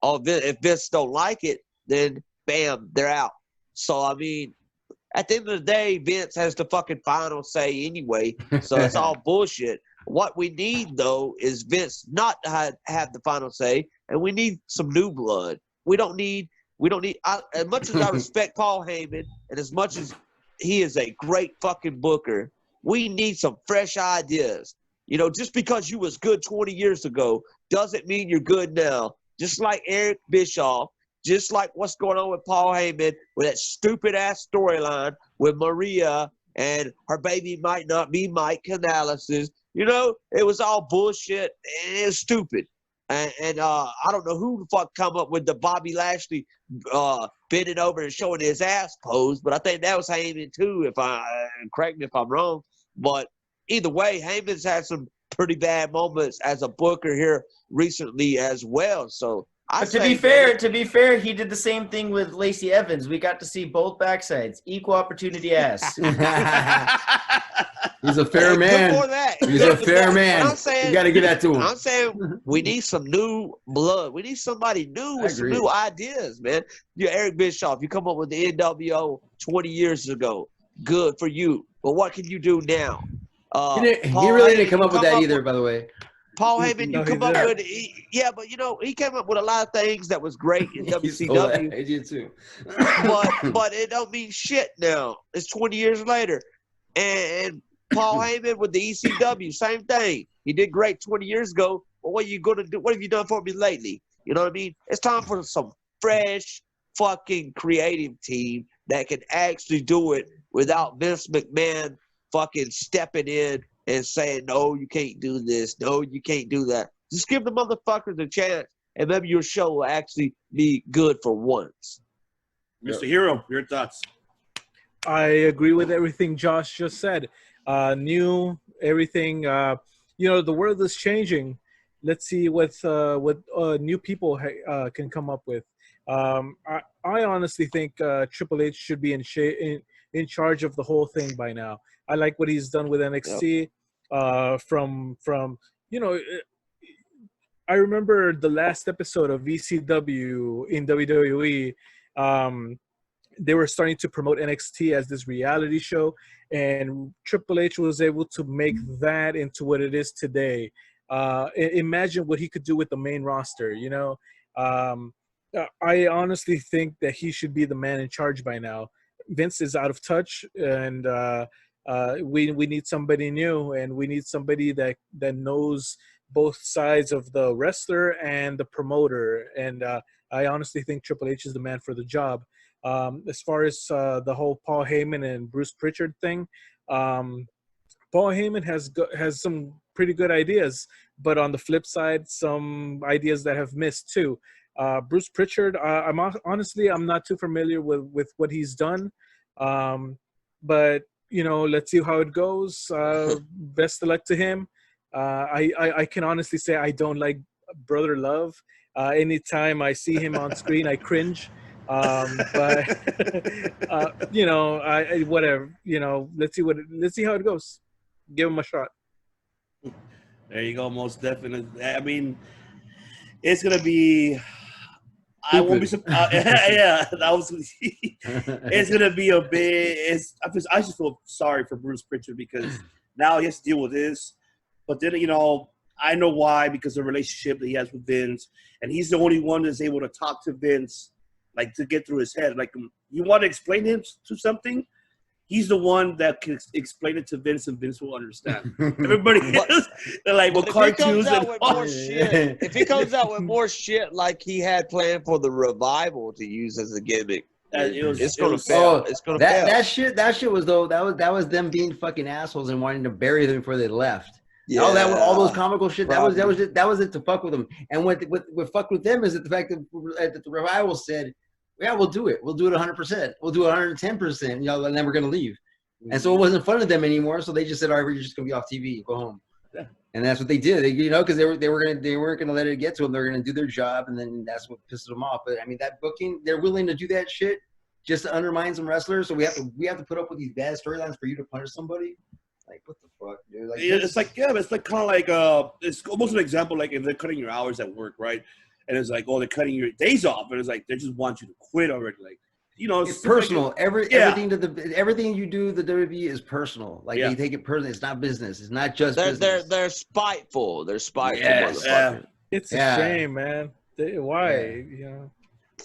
Speaker 4: if Vince don't like it, then bam, they're out. So, I mean, at the end of the day, Vince has the fucking final say anyway, so it's all bullshit. What we need, though, is Vince not to have the final say, and we need some new blood. We don't need We don't need as much as I respect Paul Heyman and as much as he is a great fucking booker, we need some fresh ideas. You know, just because you was good 20 years ago doesn't mean you're good now. Just like Eric Bischoff, just like what's going on with Paul Heyman with that stupid-ass storyline with Maria and her baby might not be Mike analysis. You know, it was all bullshit and it was stupid. And I don't know who the fuck come up with the Bobby Lashley bending over and showing his ass pose, but I think that was Heyman too, correct me if I'm wrong. But either way, Heyman's had some pretty bad moments as a booker here recently as well. So
Speaker 6: to be fair, he did the same thing with Lacey Evans. We got to see both backsides, equal opportunity ass.
Speaker 5: He's a fair man. He's a fair man. You got to give that to him.
Speaker 4: I'm saying we need some new blood. We need somebody new with some new ideas, man. You're Eric Bischoff. You come up with the NWO 20 years ago. Good for you. But what can you do now?
Speaker 5: He really didn't come up with that either, by the way.
Speaker 4: Paul Heyman, you come up with but you know, he came up with a lot of things that was great in WCW.
Speaker 5: He did too.
Speaker 4: but it don't mean shit now. It's 20 years later. And Paul Heyman with the ECW, same thing. He did great 20 years ago, but what are you gonna do? What have you done for me lately? You know what I mean? It's time for some fresh fucking creative team that can actually do it without Vince McMahon fucking stepping in and saying, no, you can't do this. No, you can't do that. Just give the motherfuckers a chance, and maybe your show will actually be good for once.
Speaker 2: Mr. Hero, your thoughts?
Speaker 3: I agree with everything Josh just said. New, everything. You know, the world is changing. Let's see what new people can come up with. I honestly think Triple H should be in charge of the whole thing by now. I like what he's done with NXT. From you know, I remember the last episode of VCW in WWE. They were starting to promote NXT as this reality show, and Triple H was able to make that into what it is today. Imagine what he could do with the main roster, you know. I honestly think that he should be the man in charge by now. Vince is out of touch, and we need somebody new, and we need somebody that knows both sides of the wrestler and the promoter. And I honestly think Triple H is the man for the job. As far as the whole Paul Heyman and Bruce Pritchard thing, Paul Heyman has some pretty good ideas, but on the flip side, some ideas that have missed too. Bruce Pritchard, I'm not too familiar with what he's done, but you know, let's see how it goes. Best of luck to him. I can honestly say I don't like Brother Love. Anytime I see him on screen, I cringe. But you know, whatever. You know, let's see how it goes. Give him a shot.
Speaker 2: There you go. Most definitely. I mean, it's gonna be. I won't be surprised. Yeah, that was. It's gonna be a big. I just feel sorry for Bruce Pritchard because now he has to deal with this. But then, you know, I know why, because of the relationship that he has with Vince, and he's the only one that's able to talk to Vince, like to get through his head. Like, you want to explain him to something, he's the one that can explain it to Vince, and Vince will understand. Everybody else, they're like, well, cartoons and
Speaker 4: if he comes out with more shit like he had planned for the revival to use as a gimmick, it's gonna fail. It's gonna fail.
Speaker 5: That shit was that was them being fucking assholes and wanting to bury them before they left.
Speaker 4: Yeah.
Speaker 5: All those comical shit. That was it to fuck with them. And what fucked with them is that the fact that the revival said, yeah, we'll do it. We'll do it 100%. We'll do it 110%. You know, and then we're gonna leave. And so it wasn't fun to them anymore. So they just said, all right, we're just gonna be off TV, go home. Yeah. And that's what they did. You know, because they weren't gonna let it get to them. They were gonna do their job, and then that's what pissed them off. But I mean, that booking, they're willing to do that shit just to undermine some wrestlers. So we have to put up with these bad storylines for you to punish somebody. Like, what the fuck, dude? Like,
Speaker 2: it's like, yeah, it's like kind of like it's almost an example like if they're cutting your hours at work, right? And it's like, oh, they're cutting your days off, and it's like they just want you to quit already. Like, you know,
Speaker 5: it's personal. Like everything you do, the WWE is personal. Like, they take it personally. It's not business. It's not just business.
Speaker 4: They're spiteful. They're spiteful.
Speaker 5: Yes.
Speaker 3: It's a shame, man. Why? You know.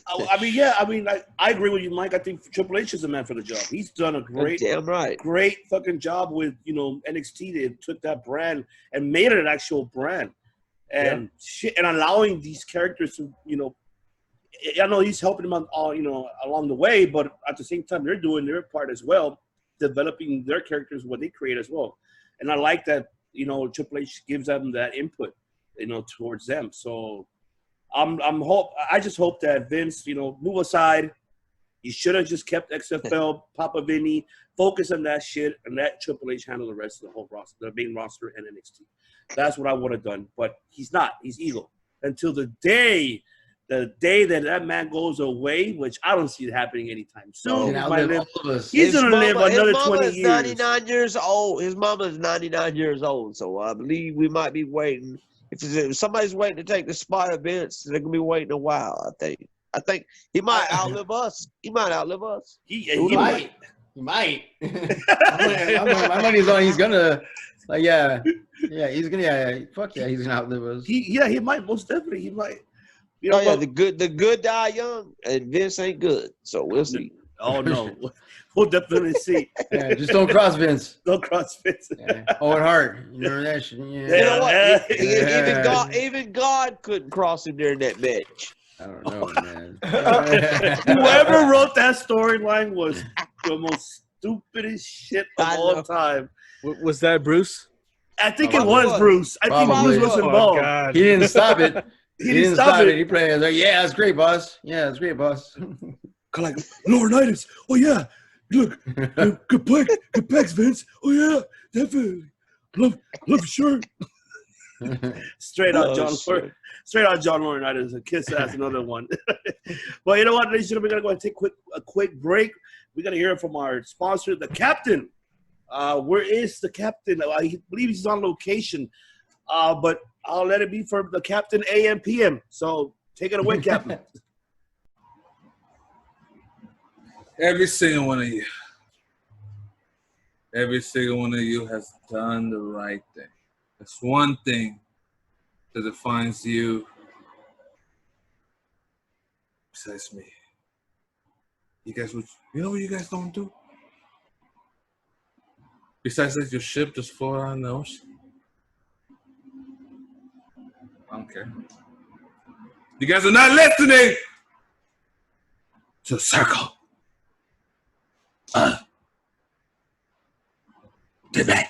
Speaker 2: I mean, yeah, I mean, I agree with you, Mike. I think Triple H is the man for the job. He's done a great,
Speaker 4: Damn right.
Speaker 2: great fucking job with, NXT. They took that brand and made it an actual brand, and and allowing these characters to, I know he's helping them along the way, but at the same time, they're doing their part as well, developing their characters, what they create as well. And I like that, Triple H gives them that input, towards them. So I just hope that Vince, move aside. You should have just kept XFL, Papa Vinny, focus on that shit, and let Triple H handle the rest of the whole roster, the main roster and NXT. That's what I would have done. But he's not. He's evil. Until the day that man goes away, which I don't see it happening anytime soon. He's going to live another 20 years.
Speaker 4: 99 years old. His mama is 99 years old. So I believe we might be waiting. If somebody's waiting to take the spot of Vince, they're going to be waiting a while, I think he might outlive us. He might outlive us.
Speaker 5: He might. He might. My money's on he's gonna. Like, yeah, he's gonna. Fuck yeah, he's gonna outlive us.
Speaker 2: He might. Most definitely, he might.
Speaker 4: The good die young, and Vince ain't good. So we'll see.
Speaker 2: Oh no, we'll definitely see.
Speaker 5: Yeah, just don't cross Vince.
Speaker 2: Don't cross Vince.
Speaker 5: Yeah. Owen Hart, you remember that shit? Yeah.
Speaker 4: You know what? Even God couldn't cross him during that match.
Speaker 5: I don't know, man.
Speaker 2: Whoever wrote that storyline was the most stupidest shit of all time.
Speaker 3: Was that Bruce?
Speaker 2: I think it was Bruce. I think Bruce was involved.
Speaker 3: God.
Speaker 5: He didn't stop it.
Speaker 2: He didn't stop it.
Speaker 5: He played like, yeah, that's great, boss. Yeah, that's great, boss.
Speaker 2: Like, Laurinaitis. Oh yeah, look, good pecs, Vince. Oh yeah, definitely. Love your shirt. Straight out John Laurinaitis. A kiss ass, another one. Well, you know what, ladies and gentlemen, we're gonna go ahead and take a quick break. We gotta hear from our sponsor, the Captain. Where is the Captain? I believe he's on location. But I'll let it be for the Captain AM PM. So take it away, Captain.
Speaker 1: Every single one of you has done the right thing. That's one thing that defines you besides me. You know what you guys don't do? Besides let your ship just float on the ocean. I don't care. You guys are not listening to Circle of Debate.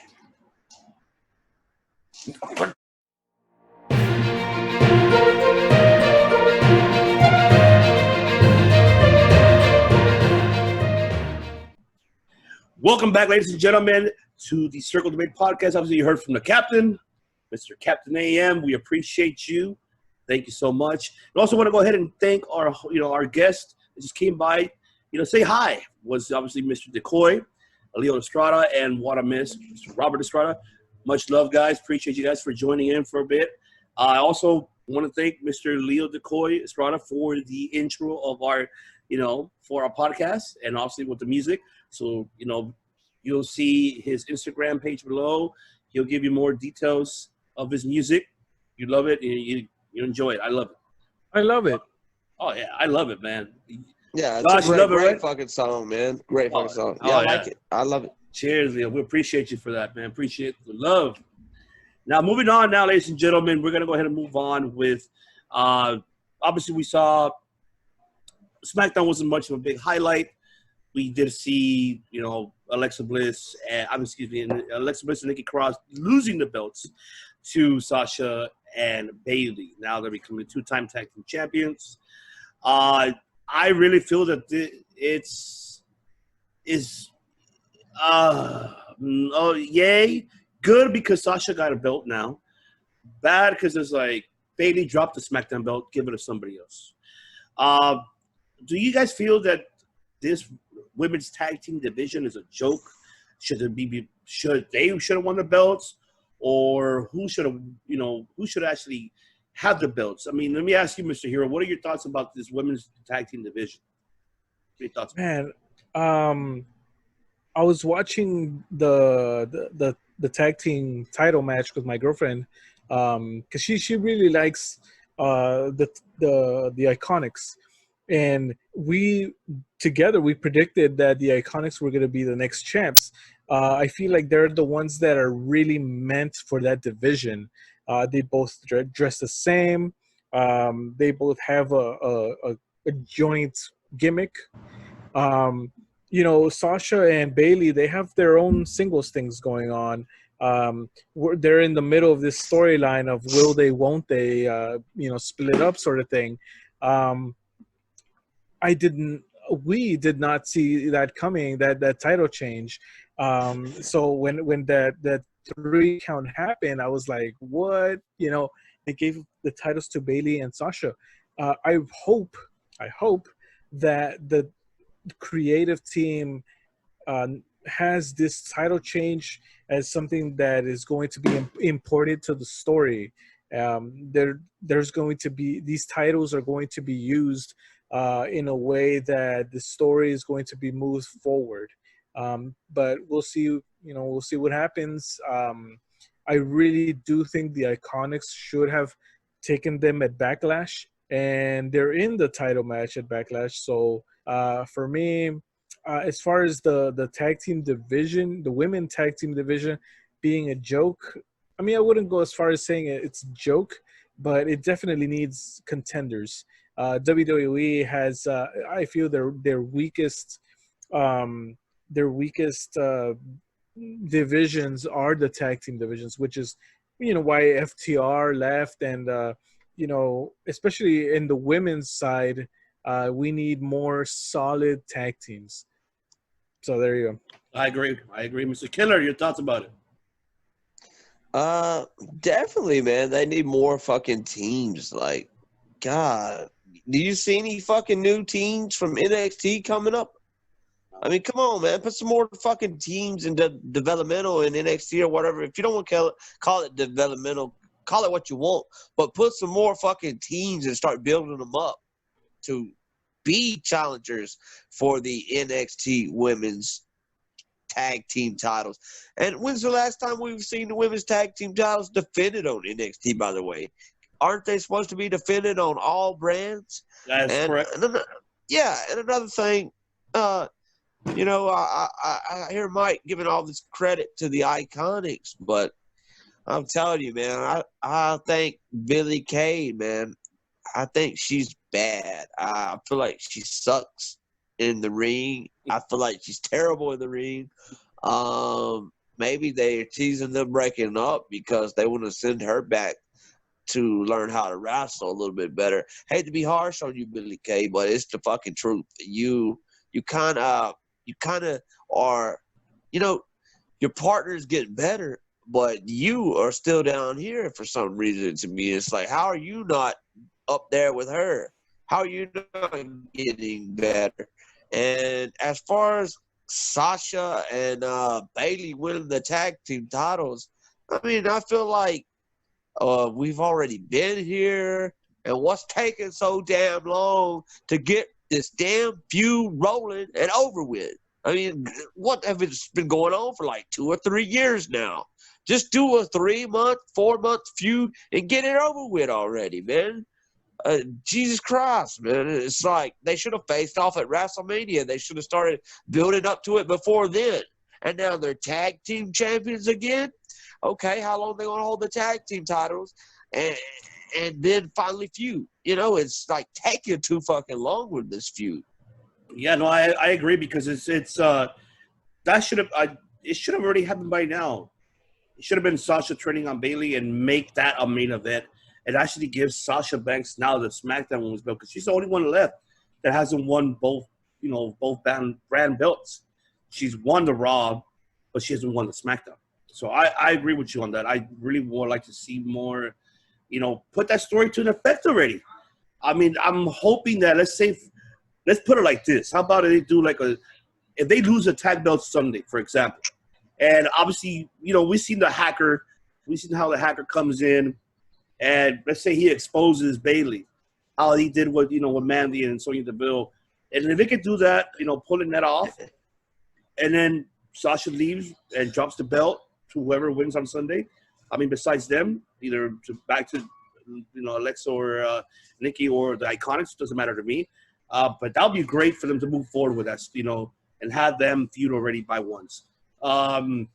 Speaker 2: Welcome back, ladies and gentlemen, to the Circle Debate podcast. Obviously, you heard from the Captain, Mr. Captain AM. We appreciate you. Thank you so much. We also want to go ahead and thank our guest that just came by. Say hi. Was obviously Mr. Decoy, Leo Estrada, and what I missed, Mr. Robert Estrada. Much love, guys. Appreciate you guys for joining in for a bit. I also want to thank Mr. Leo Decoy Estrada for the intro of our, for our podcast and obviously with the music. So, you'll see his Instagram page below. He'll give you more details of his music. You love it. You enjoy it. I love it.
Speaker 3: I love it.
Speaker 2: Oh, yeah. I love it, man.
Speaker 4: Yeah, it's a great fucking song, man. Great fucking song. Yeah, I like it. I love it.
Speaker 2: Cheers, Leo. We appreciate you for that, man. Appreciate the love. Now, moving on now, ladies and gentlemen, we're going to go ahead and move on with, obviously we saw SmackDown wasn't much of a big highlight. We did see, Alexa Bliss and Nikki Cross losing the belts to Sasha and Bayley. Now they're becoming two-time tag team champions. I really feel that yay, good because Sasha got a belt now. Bad because it's like Bayley dropped the SmackDown belt, give it to somebody else. Do you guys feel that this women's tag team division is a joke? Should they have won the belts, or who should actually have the belts? I mean, let me ask you, Mr. Hero, what are your thoughts about this women's tag team division? What are your thoughts?
Speaker 3: Man, I was watching the tag team title match with my girlfriend because she really likes the Iconics, and we together we predicted that the Iconics were going to be the next champs. I feel like they're the ones that are really meant for that division. They both dress the same. They both have a joint gimmick. Um, Sasha and Bailey, they have their own singles things going on. They're in the middle of this storyline of will they, won't they, split up sort of thing. We did not see that coming, that title change. So when that 3 count happened, I was like, what? They gave the titles to Bailey and Sasha. I hope that the creative team has this title change as something that is going to be imported to the story. There's going to be, these titles are going to be used in a way that the story is going to be moved forward. But we'll see. We'll see what happens. I really do think the Iconics should have taken them at Backlash, and they're in the title match at Backlash. So for me, as far as the tag team division, the women tag team division being a joke, I mean, I wouldn't go as far as saying it's a joke, but it definitely needs contenders. WWE has, I feel, their weakest divisions are the tag team divisions, which is, why FTR left, and especially in the women's side, we need more solid tag teams. So there you go.
Speaker 2: I agree, Mr. Killer. Your thoughts about it?
Speaker 4: Definitely, man. They need more fucking teams. Like, God, do you see any fucking new teams from NXT coming up? I mean, come on, man. Put some more fucking teams in developmental in NXT or whatever. If you don't want to call it developmental, call it what you want. But put some more fucking teams and start building them up to be challengers for the NXT women's tag team titles. And when's the last time we've seen the women's tag team titles defended on NXT, by the way? Aren't they supposed to be defended on all brands?
Speaker 2: That is correct.
Speaker 4: And another thing, I hear Mike giving all this credit to the Iconics, but I'm telling you, man, I think Billie Kay, man, I think she's bad. I feel like she sucks in the ring. I feel like she's terrible in the ring. Maybe they're teasing them breaking up because they want to send her back to learn how to wrestle a little bit better. Hate to be harsh on you, Billie Kay, but it's the fucking truth. You kind of are, your partner's getting better, but you are still down here for some reason. To me, it's like, how are you not up there with her? How are you not getting better? And as far as Sasha and Bailey winning the tag team titles, I mean, I feel like we've already been here, and what's taking so damn long to get this damn feud rolling and over with? I mean, what have it's been going on for like 2 or 3 years now? Just do a 3-month, 4-month feud and get it over with already, man. Jesus Christ, man. It's like they should have faced off at WrestleMania. They should have started building up to it before then. And now they're tag team champions again? Okay, how long are they going to hold the tag team titles and then finally feud? It's like taking too fucking long with this feud.
Speaker 2: Yeah, no, I agree, because it should have already happened by now. It should have been Sasha turning on Bailey and make that a main event. It actually gives Sasha Banks now the SmackDown Women's belt, because she's the only one left that hasn't won both brand belts. She's won the Raw, but she hasn't won the SmackDown. So I agree with you on that. I really would like to see more, put that story to an effect already. I mean, I'm hoping that, let's put it like this. How about if they do if they lose a tag belt Sunday, for example, and obviously, we've seen how the hacker comes in, and let's say he exposes Bailey, how he did with Mandy and Sonya Deville. And if they could do that, pulling that off, and then Sasha leaves and drops the belt to whoever wins on Sunday. I mean, besides them, either back to Alexa or Nikki or the Iconics, doesn't matter to me. But that would be great for them to move forward with us, and have them feud already by once. Now,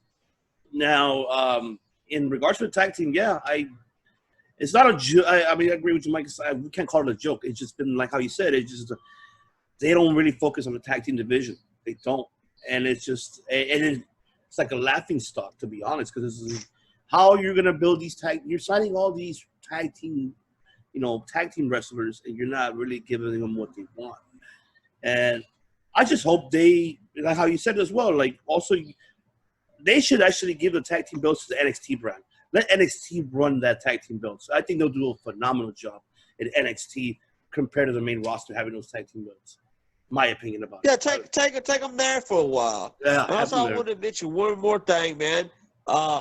Speaker 2: in regards to the tag team, it's not a joke. I mean, I agree with you, Mike. We can't call it a joke. It's just been like how you said. It's just they don't really focus on the tag team division. They don't, and it's just it's like a laughing stock, to be honest. Because this is how you're gonna build these tag. You're signing all these tag team wrestlers, and you're not really giving them what they want. And I just hope like how you said as well. Like also, they should actually give the tag team belts to the NXT brand. Let NXT run that tag team belts. I think they'll do a phenomenal job in NXT compared to the main roster having those tag team belts. My opinion about it.
Speaker 4: Yeah, take them there for a while.
Speaker 2: Yeah,
Speaker 4: I also want to mention one more thing, man.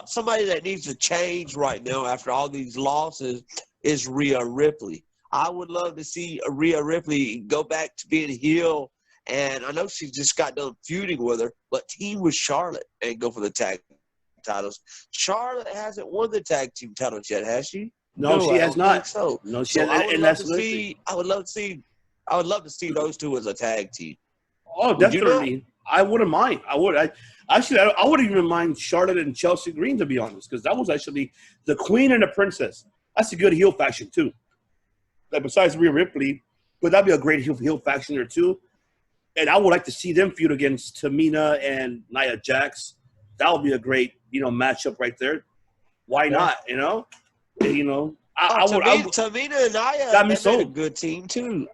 Speaker 4: Somebody that needs to change right now after all these losses is Rhea Ripley. I would love to see Rhea Ripley go back to being heel, and I know she just got done feuding with her, but team with Charlotte and go for the tag titles. Charlotte hasn't won the tag team titles yet, has she?
Speaker 2: No, she has not.
Speaker 4: So
Speaker 2: No, she hasn't.
Speaker 4: I would love to see those two as a tag team.
Speaker 2: Oh, definitely. I wouldn't mind. I wouldn't even mind Charlotte and Chelsea Green, to be honest, because that was actually the Queen and the Princess. That's a good heel faction too. Like besides Rhea Ripley, but that'd be a great heel faction there too. And I would like to see them feud against Tamina and Nia Jax. That would be a great, matchup right there. Why not? I would.
Speaker 4: Tamina and Nia made a good team too.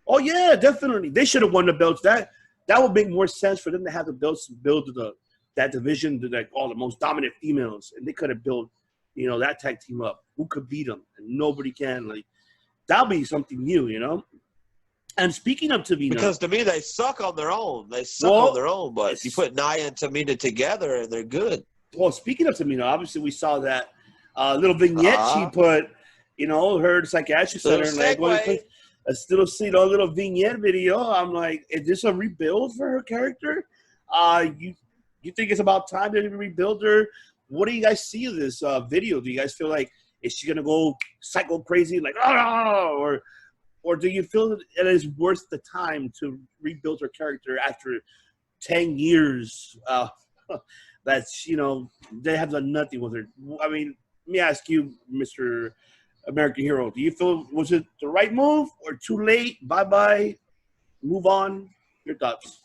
Speaker 2: Oh yeah, definitely. They should have won the belts. That would make more sense for them to have the belts build that division to like all the most dominant females, and they could have built, that tag team up. Who could beat them? And nobody can. Like that'll be something new, And speaking of Tamina,
Speaker 4: because to me they suck on their own. But you put Nia and Tamina together, and they're good.
Speaker 2: Well, speaking of Tamina, obviously we saw that little vignette she put, her psychiatric center, and like a little vignette video. I'm like, is this a rebuild for her character? You think it's about time to rebuild her? What do you guys see of this video? Do you guys feel like is she gonna go psycho crazy like or do you feel that it is worth the time to rebuild her character after 10 years? That's they have done nothing with her. I mean, let me ask you, Mr. American Hero, do you feel was it the right move or too late? Bye, move on. Your thoughts?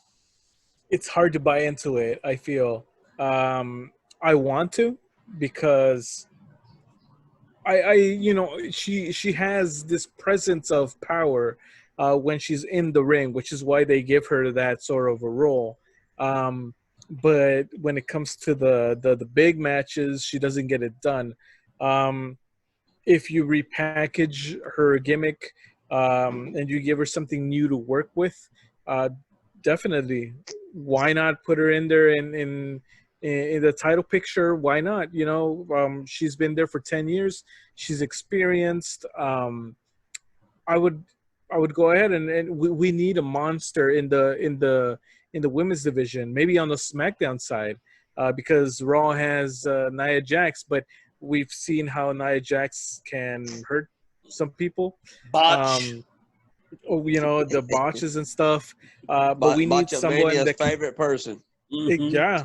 Speaker 3: It's hard to buy into it. I feel I want to because she has this presence of power when she's in the ring, which is why they give her that sort of a role. But when it comes to the big matches, she doesn't get it done. If you repackage her gimmick and you give her something new to work with, definitely. Why not put her in there in the title picture? Why not? She's been there for 10 years. She's experienced. I would go ahead and we need a monster in the women's division, maybe on the SmackDown side, because Raw has Nia Jax, but we've seen how Nia Jax can hurt some people.
Speaker 2: Botch.
Speaker 3: The botches and stuff. But we need someone that
Speaker 4: favorite person.
Speaker 2: Mm-hmm.
Speaker 3: Yeah.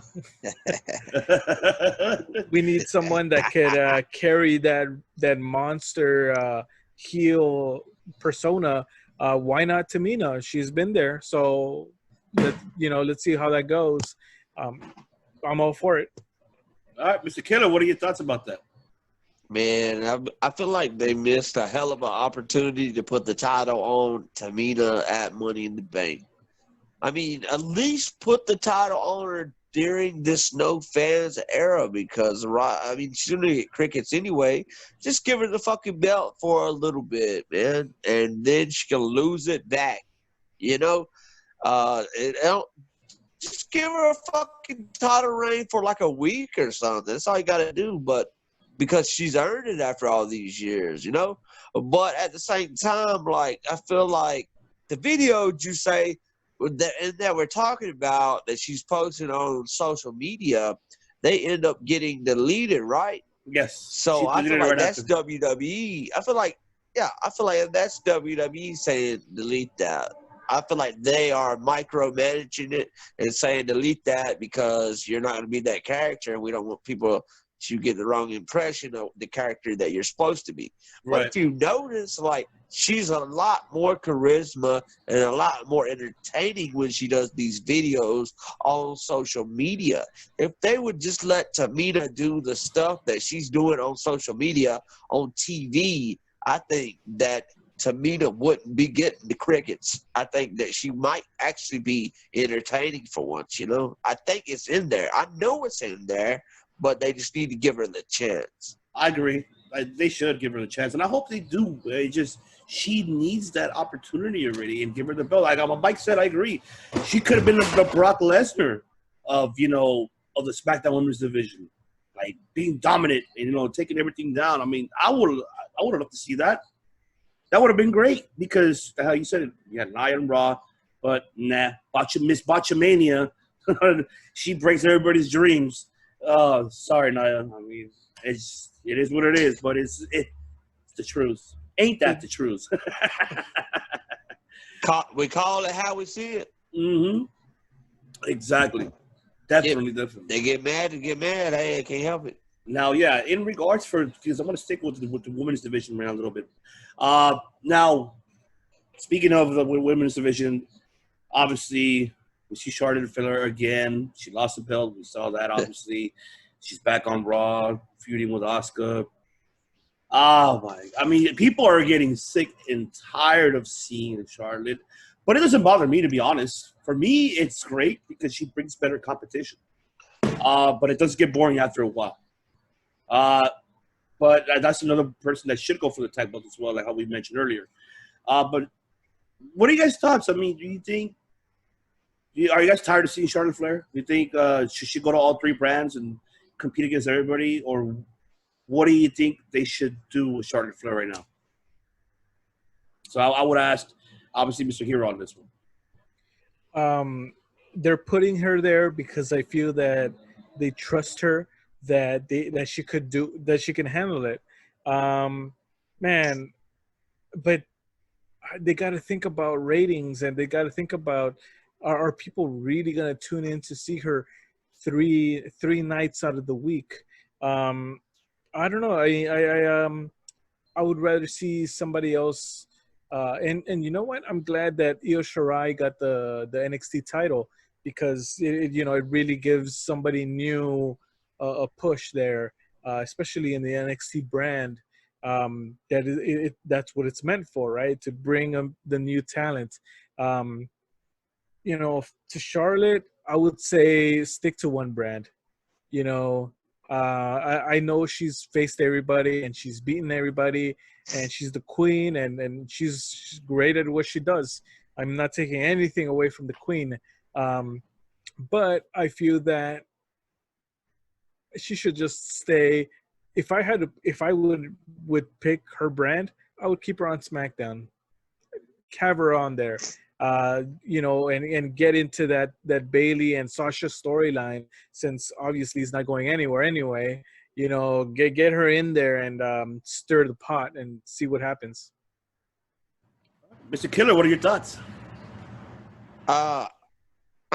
Speaker 3: We need someone that could carry that monster heel persona. Why not Tamina? She's been there, so let's see how that goes. I'm all for it.
Speaker 2: All right, Mr. Killer, what are your thoughts about that?
Speaker 4: Man, I feel like they missed a hell of an opportunity to put the title on Tamina at Money in the Bank. I mean, at least put the title on her during this no fans era because, she's going to get crickets anyway. Just give her the fucking belt for a little bit, man, and then she's going to lose it back. Just give her a fucking title reign for like a week or something. That's all you got to do, but because she's earned it after all these years, But at the same time, like, I feel like the video you say that we're talking about that she's posting on social media, they end up getting deleted, right?
Speaker 2: Yes.
Speaker 4: So I feel like that's WWE. I feel like that's WWE saying delete that. I feel like they are micromanaging it and saying delete that because you're not going to be that character, and we don't want people to get the wrong impression of the character that you're supposed to be.
Speaker 2: Right.
Speaker 4: But if you notice, like, she's a lot more charisma and a lot more entertaining when she does these videos on social media. If they would just let Tamina do the stuff that she's doing on social media, on TV, I think that Tamina wouldn't be getting the crickets. I think that she might actually be entertaining for once, you know? I think it's in there. I know it's in there, but they just need to give her the chance.
Speaker 2: I agree. They should give her the chance, and I hope they do. She needs that opportunity already, and give her the belt. Like Mike said, I agree. She could have been the Brock Lesnar of the SmackDown Women's Division, like being dominant and taking everything down. I mean, I would have loved to see that. That would have been great because how you said it, you had Nia and Raw, but nah, Miss Botchamania, she breaks everybody's dreams. Sorry, Nia. I mean, it is what it is, but it's the truth. Ain't that the truth?
Speaker 4: We call it how we see it.
Speaker 2: Mm-hmm. Exactly. Definitely.
Speaker 4: They get mad. Hey, I can't help it.
Speaker 2: Now, yeah, in regards because I'm going to stick with the women's division around a little bit. Now, speaking of the women's division, obviously, we see Charlotte Flair again. She lost the belt. We saw that, obviously. She's back on Raw, feuding with Asuka. Oh, my. I mean, people are getting sick and tired of seeing Charlotte. But it doesn't bother me, to be honest. For me, it's great because she brings better competition. But it does get boring after a while. But that's another person that should go for the tag belt as well, like how we mentioned earlier. But what are you guys' thoughts? I mean, are you guys tired of seeing Charlotte Flair? Do you think should she go to all three brands and compete against everybody? Or what do you think they should do with Charlotte Flair right now? So I would ask, obviously, Mr. Hero on this one.
Speaker 3: They're putting her there because I feel that they trust her, that she can handle it. Man, but they got to think about ratings, and they got to think about are people really going to tune in to see her three nights out of the week? I don't know. I would rather see somebody else. And you know what? I'm glad that Io Shirai got the NXT title because it really gives somebody new a push there, especially in the NXT brand. That's what it's meant for, right? To bring the new talent. To Charlotte, I would say stick to one brand. I know she's faced everybody and she's beaten everybody and she's the queen and she's great at what she does. I'm not taking anything away from the queen. But I feel that she should just stay. If I would pick her brand, I would keep her on SmackDown. Have her on there. And get into that Bayley and Sasha storyline, since obviously it's not going anywhere anyway. Get her in there and stir the pot and see what happens.
Speaker 2: Mr. Killer, what are your thoughts?
Speaker 4: I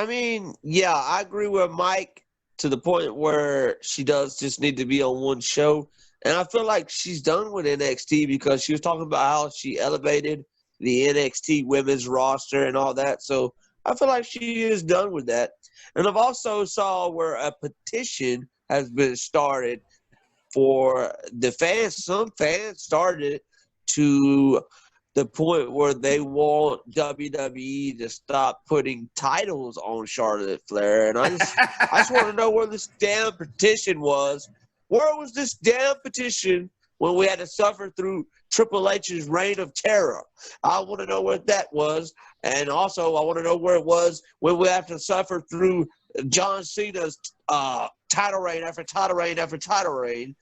Speaker 4: mean, yeah, I agree with Mike to the point where she does just need to be on one show. And I feel like she's done with NXT because she was talking about how she elevated the NXT women's roster and all that. So I feel like she is done with that. And I've also saw where a petition has been started for the fans. Some fans started to the point where they want WWE to stop putting titles on Charlotte Flair. And I just want to know where this damn petition was. Where was this damn petition when we had to suffer through Triple H's reign of terror? I want to know where that was. And also, I want to know where it was when we have to suffer through John Cena's title reign after title reign after title reign.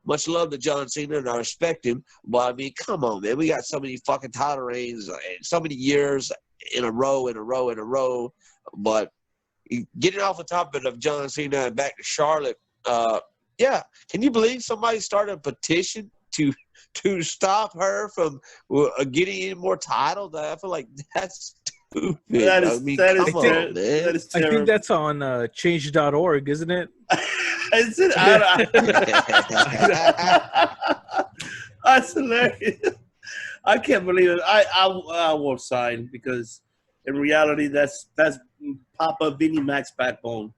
Speaker 4: Much love to John Cena, and I respect him. But, I mean, come on, man. We got so many fucking title reigns and so many years in a row. But getting off the topic of John Cena and back to Charlotte, yeah. Can you believe somebody started a petition to stop her from getting any more titles. I feel like that's stupid.
Speaker 2: That is,
Speaker 4: I mean,
Speaker 2: that is
Speaker 4: come on,
Speaker 2: ter-
Speaker 4: man.
Speaker 2: that is
Speaker 3: I
Speaker 2: terrible.
Speaker 3: think that's on change.org, isn't it?
Speaker 2: Is it? That's hilarious. I can't believe it. I won't sign because in reality, that's Papa Vinnie Mac's backbone.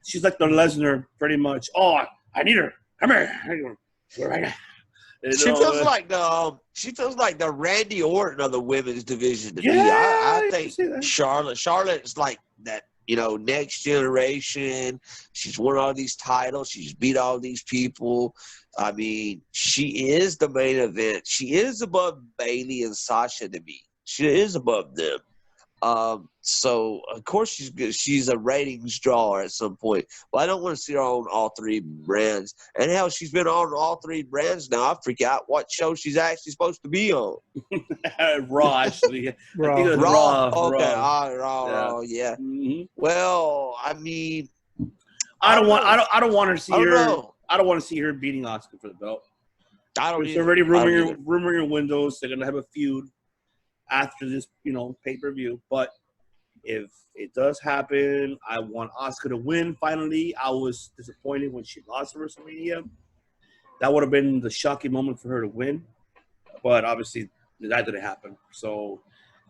Speaker 2: She's like the Lesnar, pretty much. Oh, I need her. Come here. Right now.
Speaker 4: She feels like the Randy Orton of the women's division to me.
Speaker 2: Yeah,
Speaker 4: I
Speaker 2: I
Speaker 4: think
Speaker 2: see that.
Speaker 4: Charlotte's like that, next generation. She's won all these titles. She's beat all these people. I mean, she is the main event. She is above Bayley and Sasha to me. She is above them. So of course she's good. She's a ratings drawer at some point. But I don't want to see her on all three brands. And hell, she's been on all three brands now. I forgot what show she's actually supposed to be on.
Speaker 2: Raw, actually.
Speaker 3: Raw.
Speaker 2: I think it was
Speaker 4: Raw.
Speaker 2: Raw.
Speaker 4: Okay.
Speaker 2: Raw.
Speaker 4: Raw. Yeah.
Speaker 2: Mhm.
Speaker 4: Well, I mean,
Speaker 2: I don't want her to see
Speaker 4: I don't
Speaker 2: her.
Speaker 4: know.
Speaker 2: I don't want to see her beating Asuka for the belt.
Speaker 4: I don't
Speaker 2: There's
Speaker 4: either.
Speaker 2: already
Speaker 4: I don't either.
Speaker 2: rumoring windows. They're gonna have a feud after this, pay-per-view. But if it does happen, I want Asuka to win. Finally, I was disappointed when she lost at WrestleMania. That would have been the shocking moment for her to win. But obviously, that didn't happen. So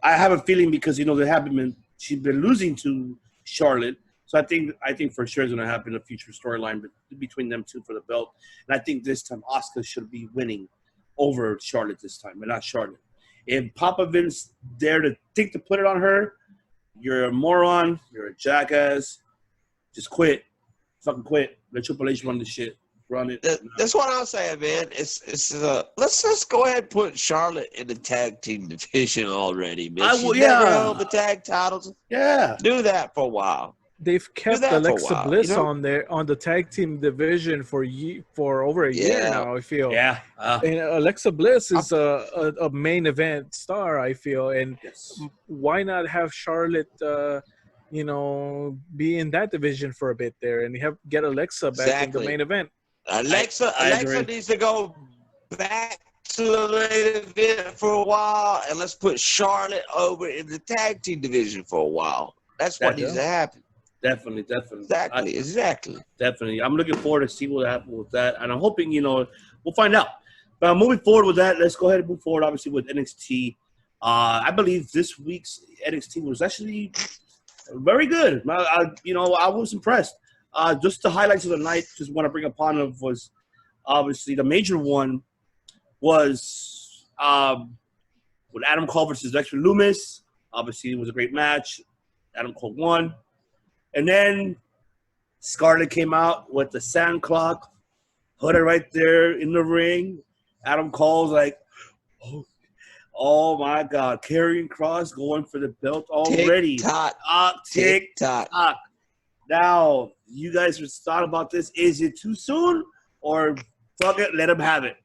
Speaker 2: I have a feeling because she's been losing to Charlotte. So I think for sure it's going to happen a future storyline between them two for the belt. And I think this time Asuka should be winning over Charlotte this time, but not Charlotte. If Papa Vince dare to think to put it on her, you're a moron. You're a jackass. Just quit. Fucking quit. Let Triple H run the shit. Run it.
Speaker 4: That's what I'm saying, man. Let's just go ahead and put Charlotte in the tag team division already, man. She's never held the tag titles.
Speaker 2: Yeah.
Speaker 4: Do that for a while.
Speaker 3: They've kept
Speaker 4: that for a
Speaker 3: Alexa
Speaker 4: while,
Speaker 3: Bliss on the tag team division for over a year now. I feel.
Speaker 2: Yeah.
Speaker 3: And Alexa Bliss is a main event star. I feel, and why not have Charlotte, be in that division for a bit there, and get Alexa back in the main event.
Speaker 4: Alexa needs to go back to the main event for a while, and let's put Charlotte over in the tag team division for a while. That's what needs to happen.
Speaker 2: Definitely.
Speaker 4: Exactly.
Speaker 2: Definitely. I'm looking forward to see what happens with that. And I'm hoping, we'll find out. But moving forward with that, let's go ahead and move forward, obviously, with NXT. I believe this week's NXT was actually very good. I was impressed. Just the highlights of the night, just want to bring upon of was, obviously, the major one was with Adam Cole versus Dexter Lumis. Obviously, it was a great match. Adam Cole won. And then Scarlett came out with the sand clock, put it right there in the ring. Adam Cole's like, oh my God, Karrion Kross going for the belt already.
Speaker 4: Tick tock.
Speaker 2: Now, you guys have thought about this. Is it too soon? Or fuck it, let him have it.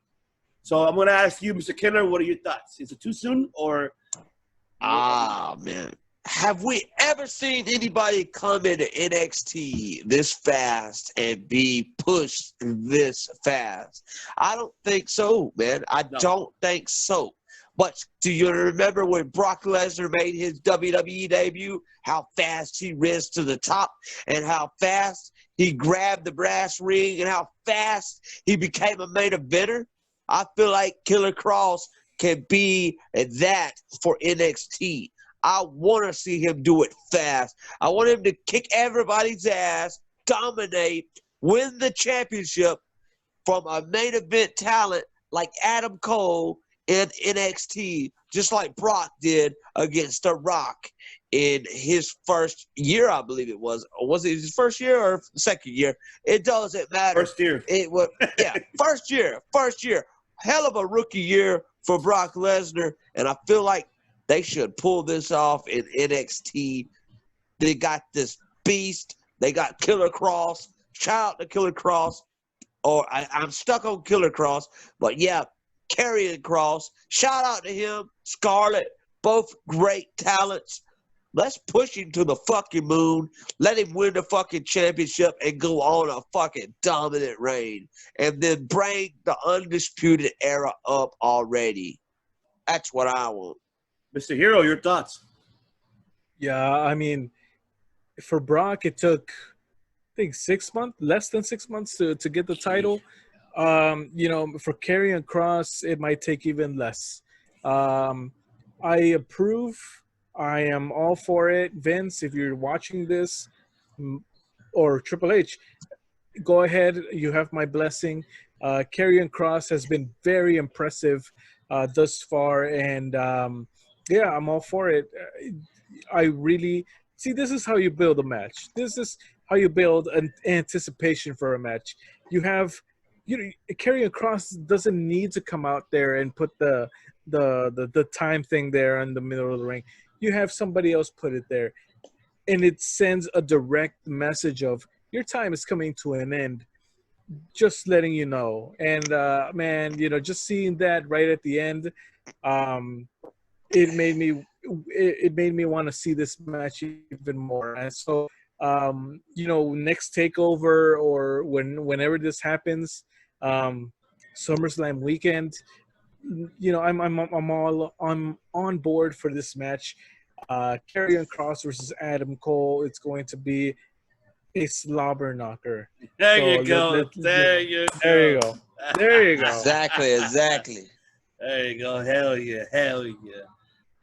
Speaker 2: So I'm going to ask you, Mr. Killer, what are your thoughts? Is it too soon? Or
Speaker 4: man. Have we ever seen anybody come into NXT this fast and be pushed this fast? I don't think so, man. I don't think so. But do you remember when Brock Lesnar made his WWE debut, how fast he rose to the top and how fast he grabbed the brass ring and how fast he became a main eventer? I feel like Killer Kross can be that for NXT. I want to see him do it fast. I want him to kick everybody's ass, dominate, win the championship from a main event talent like Adam Cole in NXT, just like Brock did against The Rock in his first year, I believe it was. Or was it his first year or second year? It doesn't matter.
Speaker 2: First year.
Speaker 4: It was, first year. Hell of a rookie year for Brock Lesnar, and I feel like they should pull this off in NXT. They got this beast. They got Killer Kross. Shout out to Killer Kross. Or I'm stuck on Killer Kross. But, yeah, Karrion Kross. Shout out to him. Scarlett. Both great talents. Let's push him to the fucking moon. Let him win the fucking championship and go on a fucking dominant reign. And then bring the Undisputed Era up already. That's what I want.
Speaker 2: Mr. Hero, your thoughts?
Speaker 3: Yeah, I mean, for Brock, it took, I think, 6 months, less than 6 months to get the title. You know, for Karrion Kross, it might take even less. I approve. I am all for it. Vince, if you're watching this, or Triple H, go ahead. You have my blessing. Karrion Kross has been very impressive thus far, and yeah, I'm all for it. I really see. This is how you build a match. This is how you build an anticipation for a match. You have, you know, Karrion Kross doesn't need to come out there and put the time thing there in the middle of the ring. You have somebody else put it there, and it sends a direct message of your time is coming to an end. Just letting you know. And man, you know, just seeing that right at the end, it made me want to see this match even more. And so, you know, next takeover or whenever this happens, SummerSlam weekend, you know, I'm on board for this match. Karrion Kross versus Adam Cole. It's going to be a slobber knocker.
Speaker 2: There
Speaker 3: So
Speaker 2: you go. There you go.
Speaker 3: There you go. There you go.
Speaker 4: Exactly.
Speaker 2: There you go. Hell yeah. Hell yeah.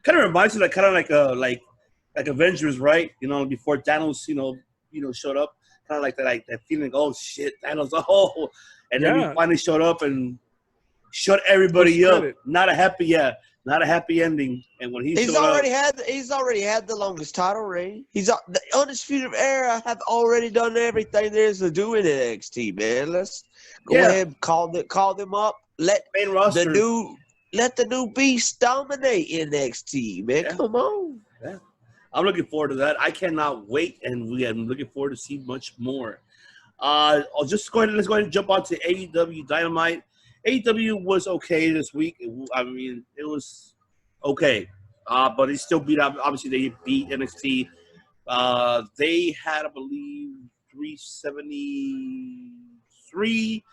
Speaker 2: Kind of reminds me like Avengers, right? You know, before Thanos, you know, showed up. Kind of like that feeling. Oh shit, Thanos! Oh, and then he finally showed up and shut everybody up. Not a happy ending. And when he's already
Speaker 4: had the longest title reign. The Undisputed Era have already done everything there is to do in NXT, man. Let's go ahead and call them up. Let
Speaker 2: main roster.
Speaker 4: the new beast dominate NXT, man. Yeah. Come on.
Speaker 2: Yeah. I'm looking forward to that. I cannot wait, and I'm looking forward to see much more. Let's go ahead and jump on to AEW Dynamite. AEW was okay this week. It was okay. But they still beat up. Obviously, they beat NXT. They had, I believe, 373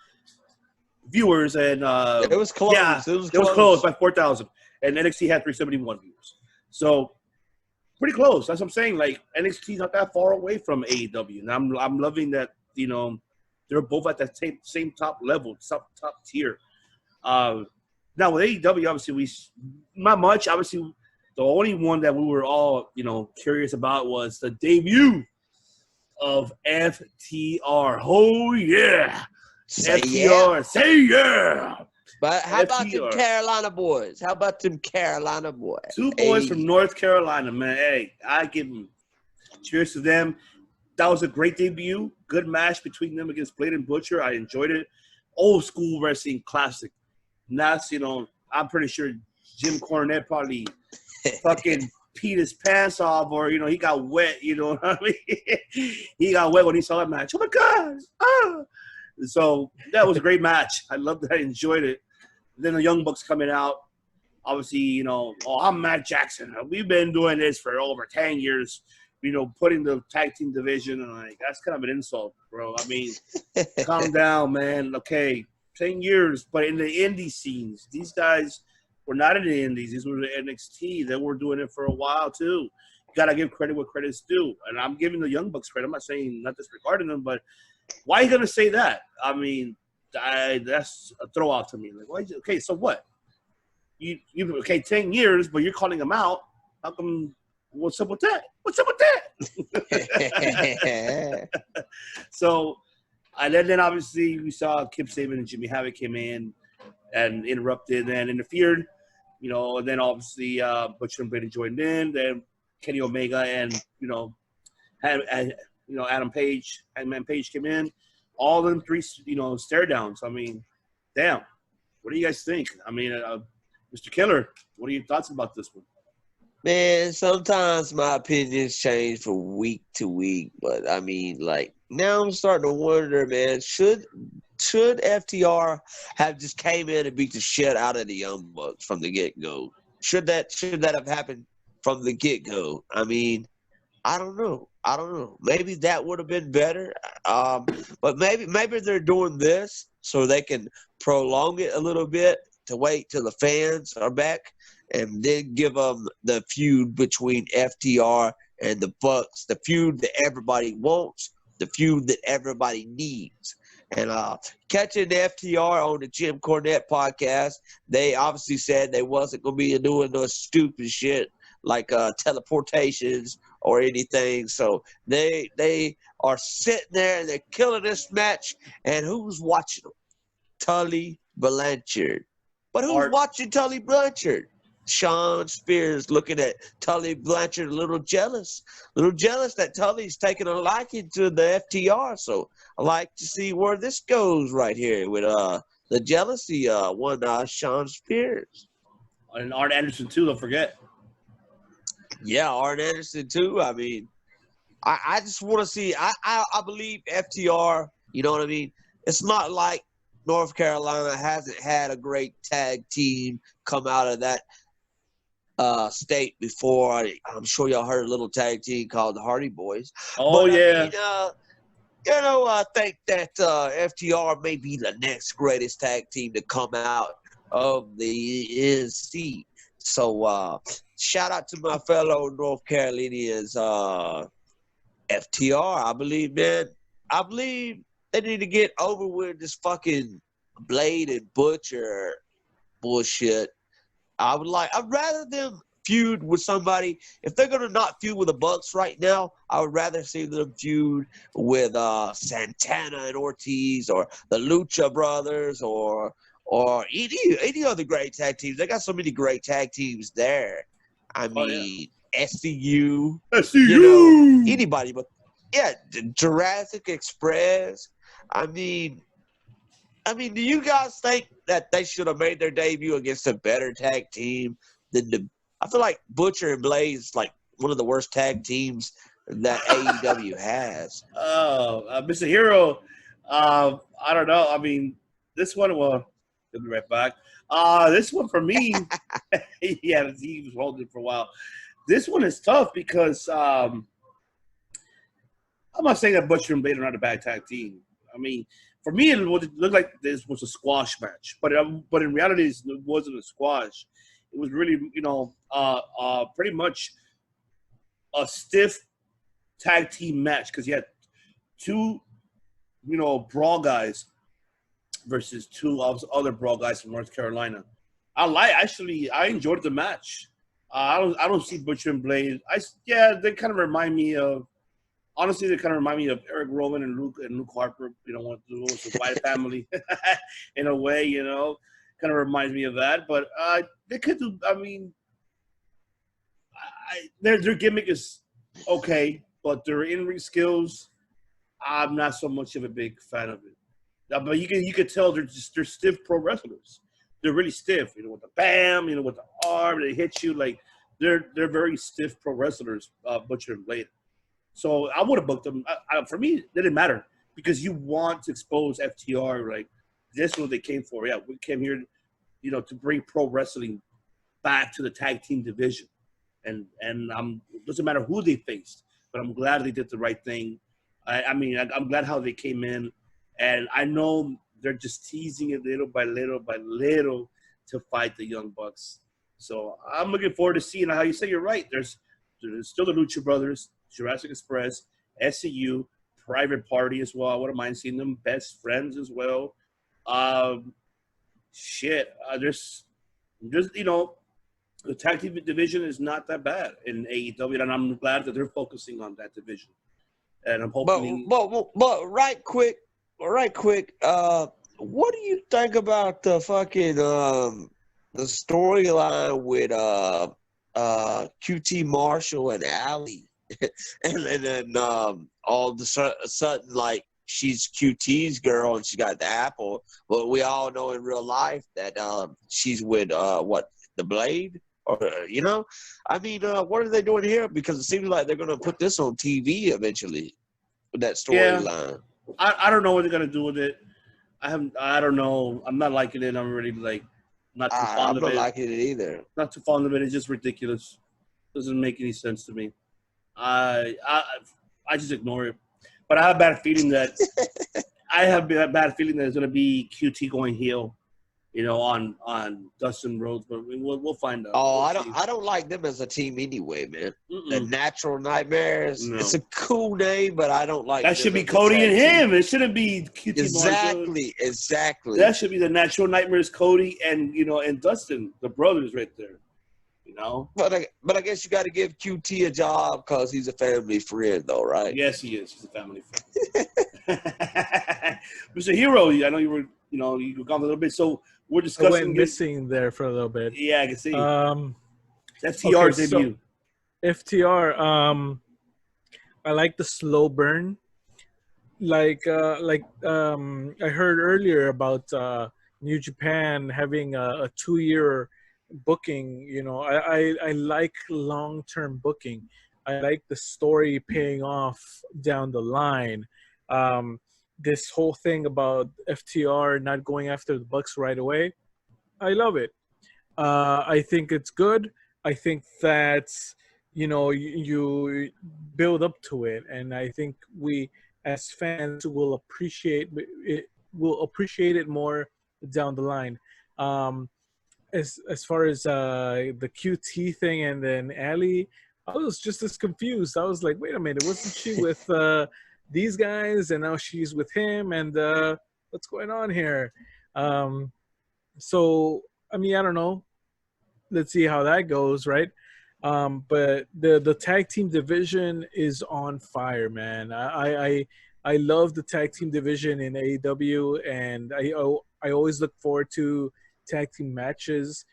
Speaker 2: viewers, and
Speaker 4: it was close.
Speaker 2: Yeah, it was close by 4,000, and NXT had 371 viewers. So pretty close. That's what I'm saying. Like NXT's not that far away from AEW, and I'm loving that. You know, they're both at that same top level, top tier. Now with AEW, obviously not much. Obviously, the only one that we were all curious about was the debut of FTR. Oh yeah,
Speaker 4: say
Speaker 2: FTR,
Speaker 4: yeah.
Speaker 2: Say yeah.
Speaker 4: But how about them Carolina boys? Two
Speaker 2: boys from North Carolina, man. Hey, I give them cheers to them. That was a great debut. Good match between them against Blade and Butcher. I enjoyed it. Old school wrestling classic. And that's, I'm pretty sure Jim Cornette probably fucking peed his pants off, or, he got wet, you know what I mean? He got wet when he saw that match. Oh, my God. Ah. So that was a great match. I loved it. I enjoyed it. Then the Young Bucks coming out. Obviously, I'm Matt Jackson. We've been doing this for over 10 years. Putting the tag team division, and that's kind of an insult, bro. I mean, calm down, man. Okay, 10 years, but in the indie scenes, these guys were not in the indies. These were the NXT. They were doing it for a while too. You gotta give credit where credit's due, and I'm giving the Young Bucks credit. I'm not saying not disregarding them, but why are you gonna say that? I mean, that's a throw off to me. Like, why? Okay, so what? You 10 years, but you're calling them out. How come? What's up with that? So, and then obviously we saw Kip Sabian and Jimmy Havoc came in and interrupted and interfered, and then obviously Butcher and Blade joined in. Then Kenny Omega and Hangman Page came in. All them three, stare downs. I mean, damn. What do you guys think? I mean, Mr. Killer, what are your thoughts about this one?
Speaker 4: Man, sometimes my opinions change from week to week, but I mean, now I'm starting to wonder, man, should FTR have just came in and beat the shit out of the Young Bucks from the get-go? Should that have happened? from the get-go. I mean, I don't know. Maybe that would have been better. But maybe they're doing this so they can prolong it a little bit to wait till the fans are back, and then give them the feud between FTR and the Bucks, the feud that everybody wants, the feud that everybody needs. And catching the FTR on the Jim Cornette podcast, they obviously said they wasn't going to be doing no stupid shit like teleportations or anything. So they are sitting there and they're killing this match. And who's watching them? Tully Blanchard. But who's watching Tully Blanchard? Sean Spears looking at Tully Blanchard a little jealous that Tully's taking a liking to the FTR. So I like to see where this goes right here with the jealousy one Sean Spears.
Speaker 2: And Arn Anderson too, don't forget.
Speaker 4: Yeah, Arn Anderson too. I mean, I just want to see. I believe FTR. You know what I mean? It's not like North Carolina hasn't had a great tag team come out of that state before. I'm sure y'all heard a little tag team called the Hardy Boys.
Speaker 2: Oh,
Speaker 4: but,
Speaker 2: yeah.
Speaker 4: I think that FTR may be the next greatest tag team to come out of the NC. So shout out to my fellow North Carolinians, FTR. I believe they need to get over with this fucking Blade and Butcher bullshit. I'd rather them feud with somebody. If they're gonna not feud with the Bucks right now, I would rather see them feud with Santana and Ortiz, or the Lucha Brothers, or any other great tag teams. They got so many great tag teams there. I mean, SCU, anybody, but Jurassic Express. I mean, do you guys think that they should have made their debut against a better tag team than I feel like Butcher and Blaze like one of the worst tag teams that AEW has.
Speaker 2: Oh, Mr. Hero, I don't know. I mean, this one, well, he'll be right back. This one for me, he was holding it for a while. This one is tough because I'm not saying that Butcher and Blade are not a bad tag team. I mean, for me, it looked like this was a squash match, but in reality, it wasn't a squash. It was really, pretty much a stiff tag team match because you had two, brawl guys versus two other brawl guys from North Carolina. I enjoyed the match. I don't see Butcher and Blade. They kind of remind me of. Honestly, they kind of remind me of Eric Rowan and Luke Harper. What the Wyatt family, in a way. Kind of reminds me of that. But they could do. I mean, their gimmick is okay, but their in-ring skills, I'm not so much of a big fan of it. But you could tell they're stiff pro wrestlers. They're really stiff. With the bam, with the arm, they hit you like they're very stiff pro wrestlers. Butcher and Blade. So I would have booked them. For me, it didn't matter because you want to expose FTR. Like, this is what they came for. Yeah, we came here, to bring pro wrestling back to the tag team division. And it doesn't matter who they faced, but I'm glad they did the right thing. I'm glad how they came in. And I know they're just teasing it little by little to fight the Young Bucks. So I'm looking forward to seeing how you say you're right. There's still the Lucha Brothers, Jurassic Express, SCU, Private Party as well. I wouldn't mind seeing them. Best Friends as well. There's the tag team division is not that bad in AEW, and I'm glad that they're focusing on that division. And I'm hoping.
Speaker 4: But right quick, what do you think about the fucking the storyline with QT Marshall and Allie? and then all of a sudden, like, she's QT's girl and she got the apple, but we all know in real life that she's with the Blade, or what are they doing here? Because it seems like they're gonna put this on TV eventually with that storyline.
Speaker 2: I don't know what they're gonna do with it. I don't know. I'm not liking it. I'm really not too fond of it.
Speaker 4: I'm not liking it either.
Speaker 2: Not too fond of it. It's just ridiculous. Doesn't make any sense to me. I just ignore it. But I have a bad feeling that it's going to be QT going heel, on Dustin Rhodes. But we'll find out.
Speaker 4: Oh,
Speaker 2: We'll
Speaker 4: I don't like them as a team anyway, man.
Speaker 2: see.
Speaker 4: The Natural Nightmares.
Speaker 2: No.
Speaker 4: It's a cool name, but I don't like
Speaker 2: That
Speaker 4: them
Speaker 2: should be
Speaker 4: as a
Speaker 2: Cody
Speaker 4: tag
Speaker 2: and
Speaker 4: team.
Speaker 2: him. It shouldn't be QT Marshall.
Speaker 4: Exactly.
Speaker 2: That should be the Natural Nightmares, Cody and Dustin, the brothers right there.
Speaker 4: But I guess you got to give QT a job because he's a family friend, though, right?
Speaker 2: Yes, he is. He's a family friend. Mr. Hero, I know you were, you gone a little bit. So we're
Speaker 3: I
Speaker 2: discussing.
Speaker 3: went missing there for a little bit.
Speaker 2: Yeah, I can see. That's
Speaker 3: Okay,
Speaker 2: FTR's
Speaker 3: so
Speaker 2: debut.
Speaker 3: FTR. I like the slow burn. I heard earlier about New Japan having a 2-year booking. I like long-term booking. I like the story paying off down the line. This whole thing about FTR not going after the Bucks right away, I love it. I think it's good. I think that you build up to it, and I think we as fans will appreciate it. Will appreciate it more down the line. As far as the QT thing and then Ali, I was just as confused. I was like, wait a minute, wasn't she with these guys and now she's with him? And what's going on here? So I mean, I don't know. Let's see how that goes, right? But the tag team division is on fire, man. I love the tag team division in AEW, and I always look forward to tag team matches.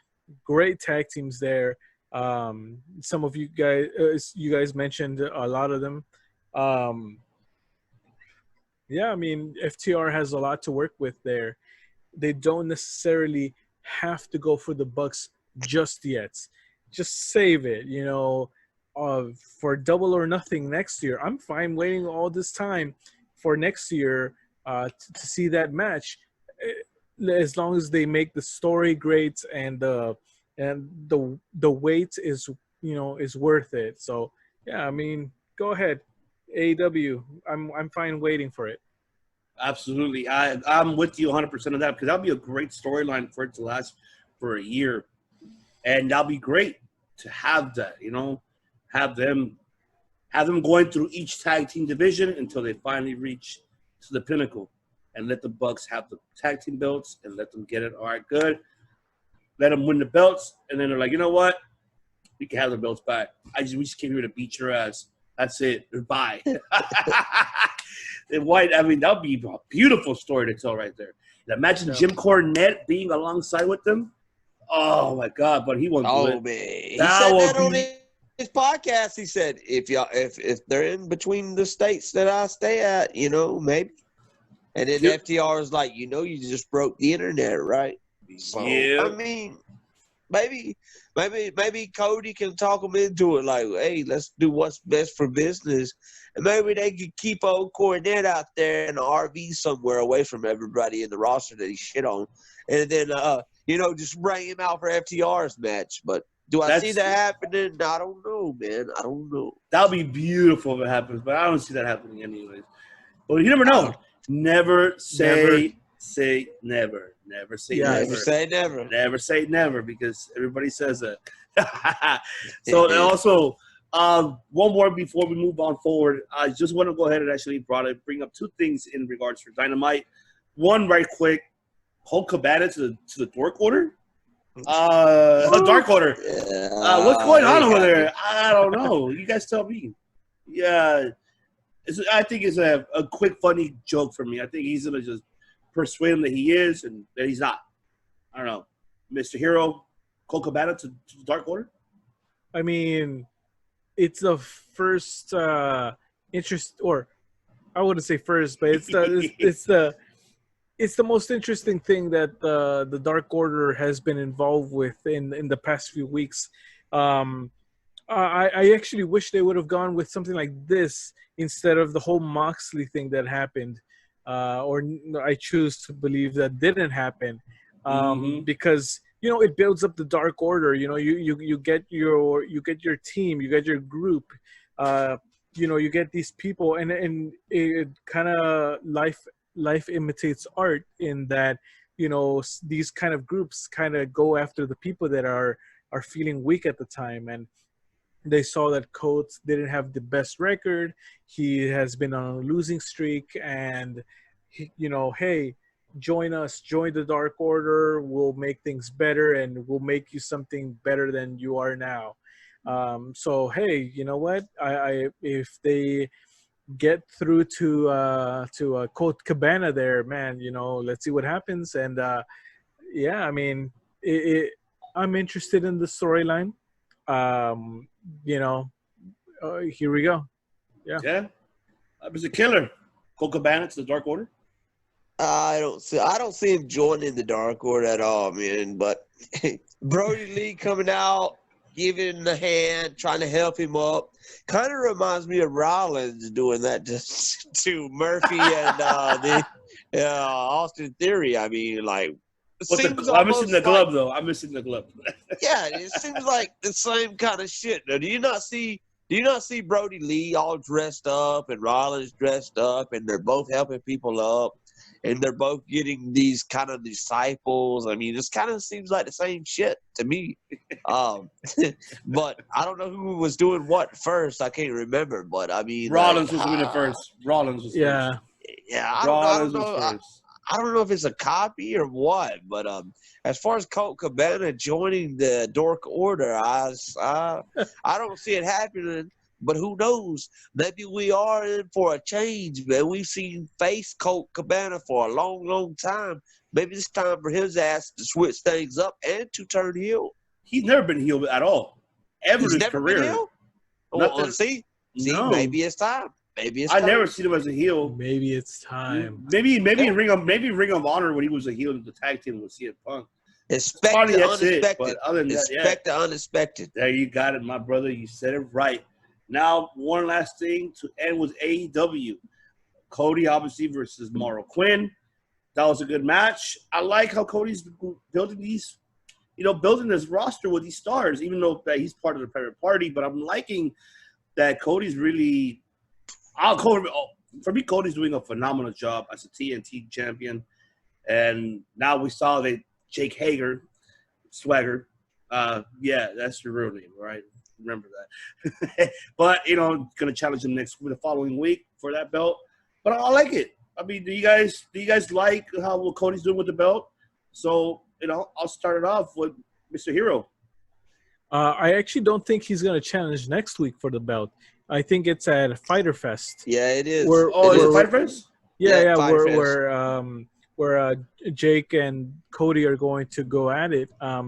Speaker 3: Great tag teams there. Some of you guys mentioned a lot of them. Yeah, I mean, FTR has a lot to work with there. They don't necessarily have to go for the Bucks just yet. Just save it, for Double or Nothing next year. I'm fine waiting all this time for next year to see that match, as long as they make the story great and the wait is worth it. So yeah, I mean, go ahead, AEW. I'm fine waiting for it.
Speaker 2: Absolutely. I'm with you 100% of that, because that'll be a great storyline for it to last for a year. And that'll be great to have that, have them going through each tag team division until they finally reach to the pinnacle, and let the Bucks have the tag team belts and let them get it. All right, good. Let them win the belts, and then they're like, you know what? We can have the belts back. We just came here to beat your ass. That's it. Goodbye. And White, I mean, that would be a beautiful story to tell right there. And imagine Jim Cornette being alongside with them. Oh my God! But he won't do it.
Speaker 4: Oh man, he said that on his podcast. He said, if they're in between the states that I stay at, maybe. And then FTR is like, you just broke the internet, right? So,
Speaker 2: yeah.
Speaker 4: I mean, maybe Cody can talk them into it. Like, hey, let's do what's best for business, and maybe they could keep old Cornette out there in an RV somewhere away from everybody in the roster that he shit on, and then just bring him out for FTR's match. But do I see that happening? I don't know, man. I don't know.
Speaker 2: That'll be beautiful if it happens, but I don't see that happening anyways. But you never know. Never say never. Never say never.
Speaker 4: Never say never.
Speaker 2: Never say never, because everybody says that. So, and also, one more before we move on forward. I just want to go ahead and actually bring up two things in regards to Dynamite. One, right quick. Hulk Cabana to the Dark Order? Dark Order.
Speaker 4: Yeah,
Speaker 2: what's going on over there? I don't know. You guys tell me. Yeah. I think it's a quick, funny joke for me. I think he's going to just persuade him that he is and that he's not. I don't know. Mr. Hero, Hulk Cabana to the Dark Order?
Speaker 3: I mean, it's the first interest, or I wouldn't say first, but it's the most interesting thing that the Dark Order has been involved with in the past few weeks. I actually wish they would have gone with something like this instead of the whole Moxley thing that happened, or I choose to believe that didn't happen, because it builds up the Dark Order. You get your team, you get your group. You get these people, and it kind of life imitates art in that these kind of groups kind of go after the people that are feeling weak at the time, and they saw that Coates didn't have the best record. He has been on a losing streak, and hey, join us, join the Dark Order. We'll make things better, and we'll make you something better than you are now. So hey, you know what? I if they get through to Colt Cabana there, man, let's see what happens. And yeah, I mean, I'm interested in the storyline. Here we go.
Speaker 2: Yeah. Mr. Killer, Colt Cabana to the Dark Order.
Speaker 4: I don't see him joining the Dark Order at all, man. But Brody Lee coming out, giving him the hand, trying to help him up, kind of reminds me of Rollins doing that to Murphy and the Austin Theory. I mean, like,
Speaker 2: I'm missing the glove, though. I'm missing the glove.
Speaker 4: Yeah, it seems like the same kind of shit. Now, do you not see Brody Lee all dressed up and Rollins dressed up, and they're both helping people up, and they're both getting these kind of disciples? I mean, this kind of seems like the same shit to me. But I don't know who was doing what first. I can't remember. But I mean,
Speaker 2: Rollins was doing it first. Rollins was first.
Speaker 4: Yeah, I
Speaker 2: Rollins
Speaker 4: don't know.
Speaker 2: was first.
Speaker 4: I don't know if it's a copy or what, but as far as Colt Cabana joining the Dark Order, I don't see it happening. But who knows? Maybe we are in for a change, man. We've seen face Colt Cabana for a long, long time. Maybe it's time for his ass to switch things up and to turn heel.
Speaker 2: He's never been healed at all. Ever in his career.
Speaker 4: Been heel? Well, see,
Speaker 2: no.
Speaker 4: Maybe it's time.
Speaker 2: I never seen him as a heel.
Speaker 3: Maybe it's time.
Speaker 2: Maybe Ring of Honor when he was a heel in the tag team with CM Punk.
Speaker 4: Expect the unexpected. Expect the unexpected.
Speaker 2: There you got it, my brother. You said it right. Now, one last thing to end with AEW. Cody, obviously, versus Mauro Quinn. That was a good match. I like how Cody's building building this roster with these stars, even though that he's part of the private party. But I'm liking that Cody's really – for me, Cody's doing a phenomenal job as a TNT champion. And now we saw that Jake Hager, Swagger, that's your real name, right? Remember that. But, going to challenge him the following week for that belt. But I like it. I mean, do you guys like what Cody's doing with the belt? So, I'll start it off with Mr. Hero.
Speaker 3: I actually don't think he's going to challenge next week for the belt. I think it's at Fyter Fest.
Speaker 4: Yeah, it is.
Speaker 2: Is it Fyter Fest?
Speaker 3: Yeah, where Jake and Cody are going to go at it. I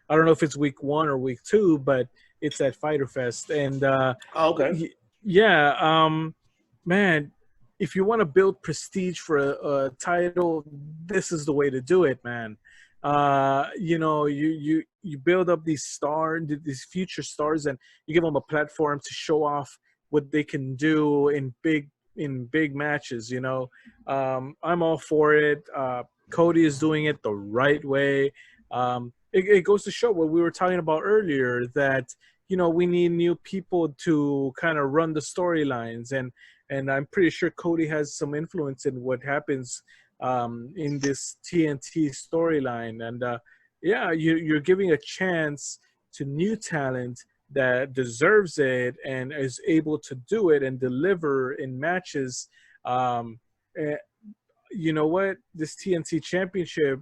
Speaker 3: don't know if it's week 1 or week 2, but it's at Fyter Fest. And
Speaker 2: okay.
Speaker 3: Man, if you want to build prestige for a title, this is the way to do it, man. You build up these stars, these future stars, and you give them a platform to show off what they can do in big matches. I'm all for it. Cody is doing it the right way. It goes to show what we were talking about earlier, that we need new people to kind of run the storylines, and I'm pretty sure Cody has some influence in what happens in this TNT storyline. And you're giving a chance to new talent that deserves it and is able to do it and deliver in matches. You know what? This TNT championship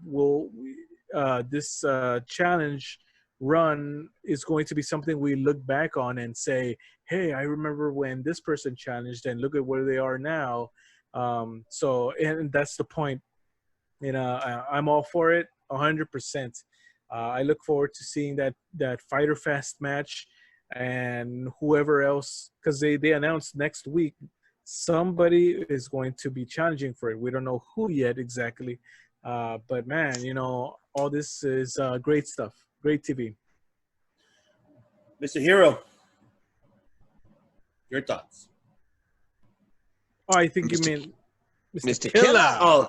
Speaker 3: this challenge run is going to be something we look back on and say, hey, I remember when this person challenged and look at where they are now. And that's the point. I'm all for it 100%. I look forward to seeing that Fyter Fest match and whoever else, because they announced next week somebody is going to be challenging for it. We don't know who yet exactly, but man, all this is great stuff. Great TV.
Speaker 2: Mr. Hero, your thoughts?
Speaker 3: Oh, I think you mean
Speaker 4: Mr. Killer.
Speaker 2: Oh,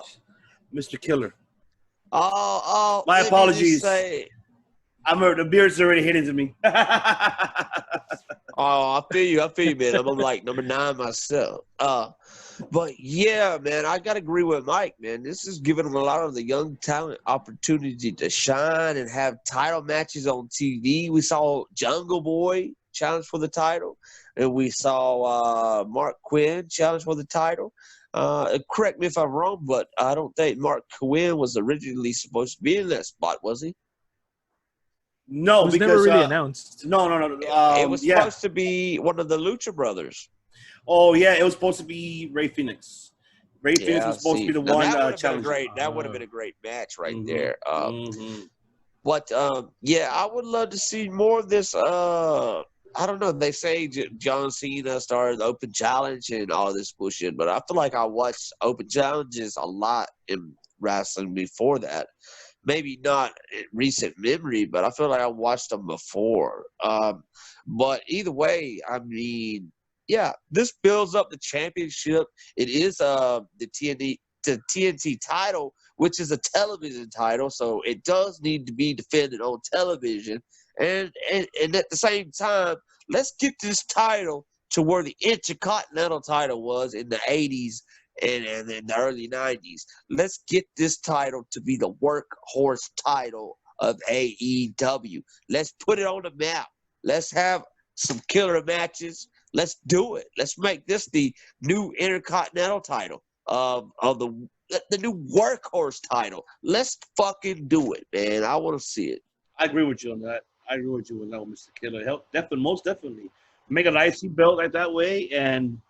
Speaker 2: Mr. Killer.
Speaker 4: Oh,
Speaker 2: my apologies. The beard's already hitting to me.
Speaker 4: Oh, I feel you, man. I'm like number 9 myself. But yeah, man, I gotta agree with Mike, man. This is giving a lot of the young talent opportunity to shine and have title matches on TV. We saw Jungle Boy challenge for the title, and we saw Mark Quinn challenge for the title. Correct me if I'm wrong, but I don't think Mark Quinn was originally supposed to be in that spot, was he?
Speaker 2: No,
Speaker 3: It was
Speaker 2: because
Speaker 3: never really announced.
Speaker 2: No.
Speaker 4: It was supposed to be one of the Lucha Brothers.
Speaker 2: Oh yeah, it was supposed to be Rey Fenix. Rey Fenix was supposed to be the
Speaker 4: now,
Speaker 2: one
Speaker 4: that
Speaker 2: challenging.
Speaker 4: That would have been a great match right
Speaker 2: Mhm,
Speaker 4: there.
Speaker 2: mhm.
Speaker 4: But yeah, I would love to see more of this. I don't know. They say John Cena started the Open Challenge and all this bullshit, but I feel like I watched Open Challenges a lot in wrestling before that. Maybe not in recent memory, but I feel like I watched them before. But either way, I mean, yeah, this builds up the championship. It is the TNT title, which is a television title, so it does need to be defended on television. And at the same time, let's get this title to where the Intercontinental title was in the 80s and in the early 90s. Let's get this title to be the workhorse title of AEW. Let's put it on the map. Let's have some killer matches. Let's do it. Let's make this the new Intercontinental title of the new workhorse title. Let's fucking do it, man. I want to see it.
Speaker 2: I agree with you on that. Mr. Killer. Most definitely. Make an IC belt like that way, and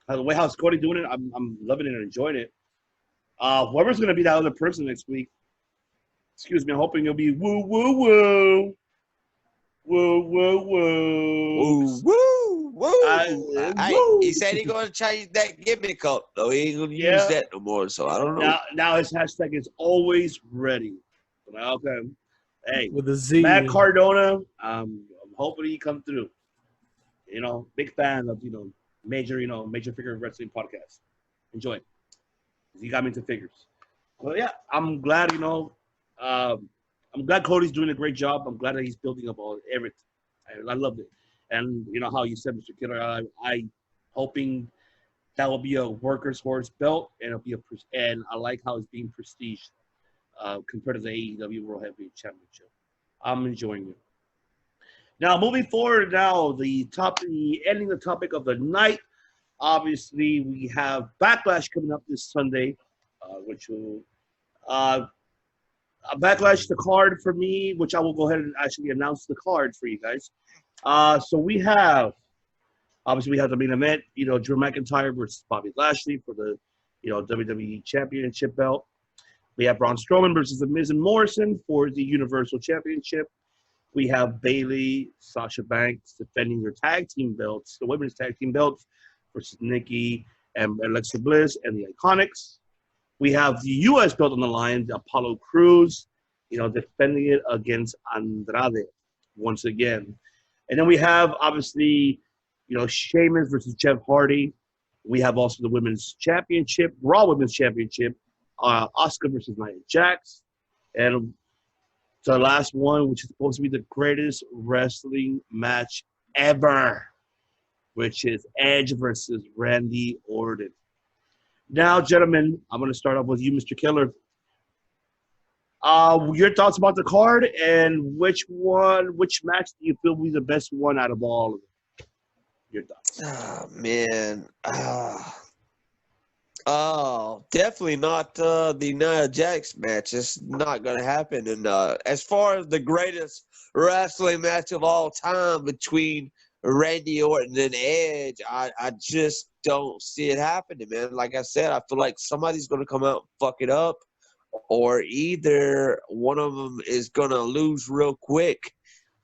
Speaker 2: the way how Cody doing it, I'm loving it and enjoying it. Whoever's going to be that other person next week, excuse me, I'm hoping it'll be woo, woo, woo. Woo, woo, woo.
Speaker 4: Woo, woo, woo.
Speaker 2: Woo.
Speaker 4: He said he's going to change that gimmick up, though. He ain't going to use that no more, so I don't know.
Speaker 2: Now his hashtag is always ready. Okay. Hey,
Speaker 3: With a Z.
Speaker 2: Matt Cardona, I'm hoping he comes through. Big fan of, major figure wrestling podcast. Enjoy it. He got me into figures. Well, yeah, I'm glad, I'm glad Cody's doing a great job. I'm glad that he's building up all everything. I loved it. And how you said, Mr. Killer, I hoping that will be a worker's horse belt, and and I like how it's being prestige compared to the AEW World Heavyweight Championship. I'm enjoying it. Now, moving forward, ending the topic of the night. Obviously, we have Backlash coming up this Sunday, which will Backlash the card for me, which I will go ahead and actually announce the card for you guys. So we have the main event, Drew McIntyre versus Bobby Lashley for the, WWE Championship belt. We have Braun Strowman versus The Miz and Morrison for the Universal Championship. We have Bayley, Sasha Banks defending their tag team belts, the women's tag team belts versus Nikki and Alexa Bliss and the Iconics. We have the U.S. belt on the line, the Apollo Crews, defending it against Andrade once again. And then we have, obviously, Sheamus versus Jeff Hardy. We have also the Women's Championship, Raw Women's Championship, Asuka versus Nia Jax. And the last one, which is supposed to be the greatest wrestling match ever, which is Edge versus Randy Orton. Now, gentlemen, I'm going to start off with you, Mr. Killer. Your thoughts about the card, and which match do you feel will be the best one out of all of them? Your thoughts.
Speaker 4: Oh, man. Definitely not the Nia Jax match. It's not going to happen. And as far as the greatest wrestling match of all time between Randy Orton and Edge, I just don't see it happening, man. Like I said, I feel like somebody's going to come out and fuck it up, or either one of them is going to lose real quick,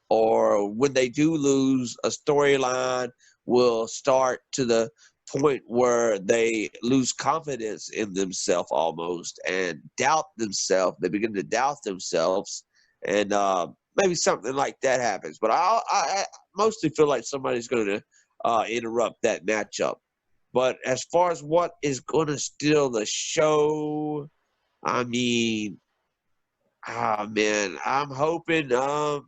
Speaker 4: or when they do lose, a storyline will start to the point where they lose confidence in themselves almost and doubt themselves. They begin to doubt themselves, and maybe something like that happens. But I mostly feel like somebody's going to interrupt that matchup. But as far as what is going to steal the show, I mean, Ah, man, I'm hoping. Okay,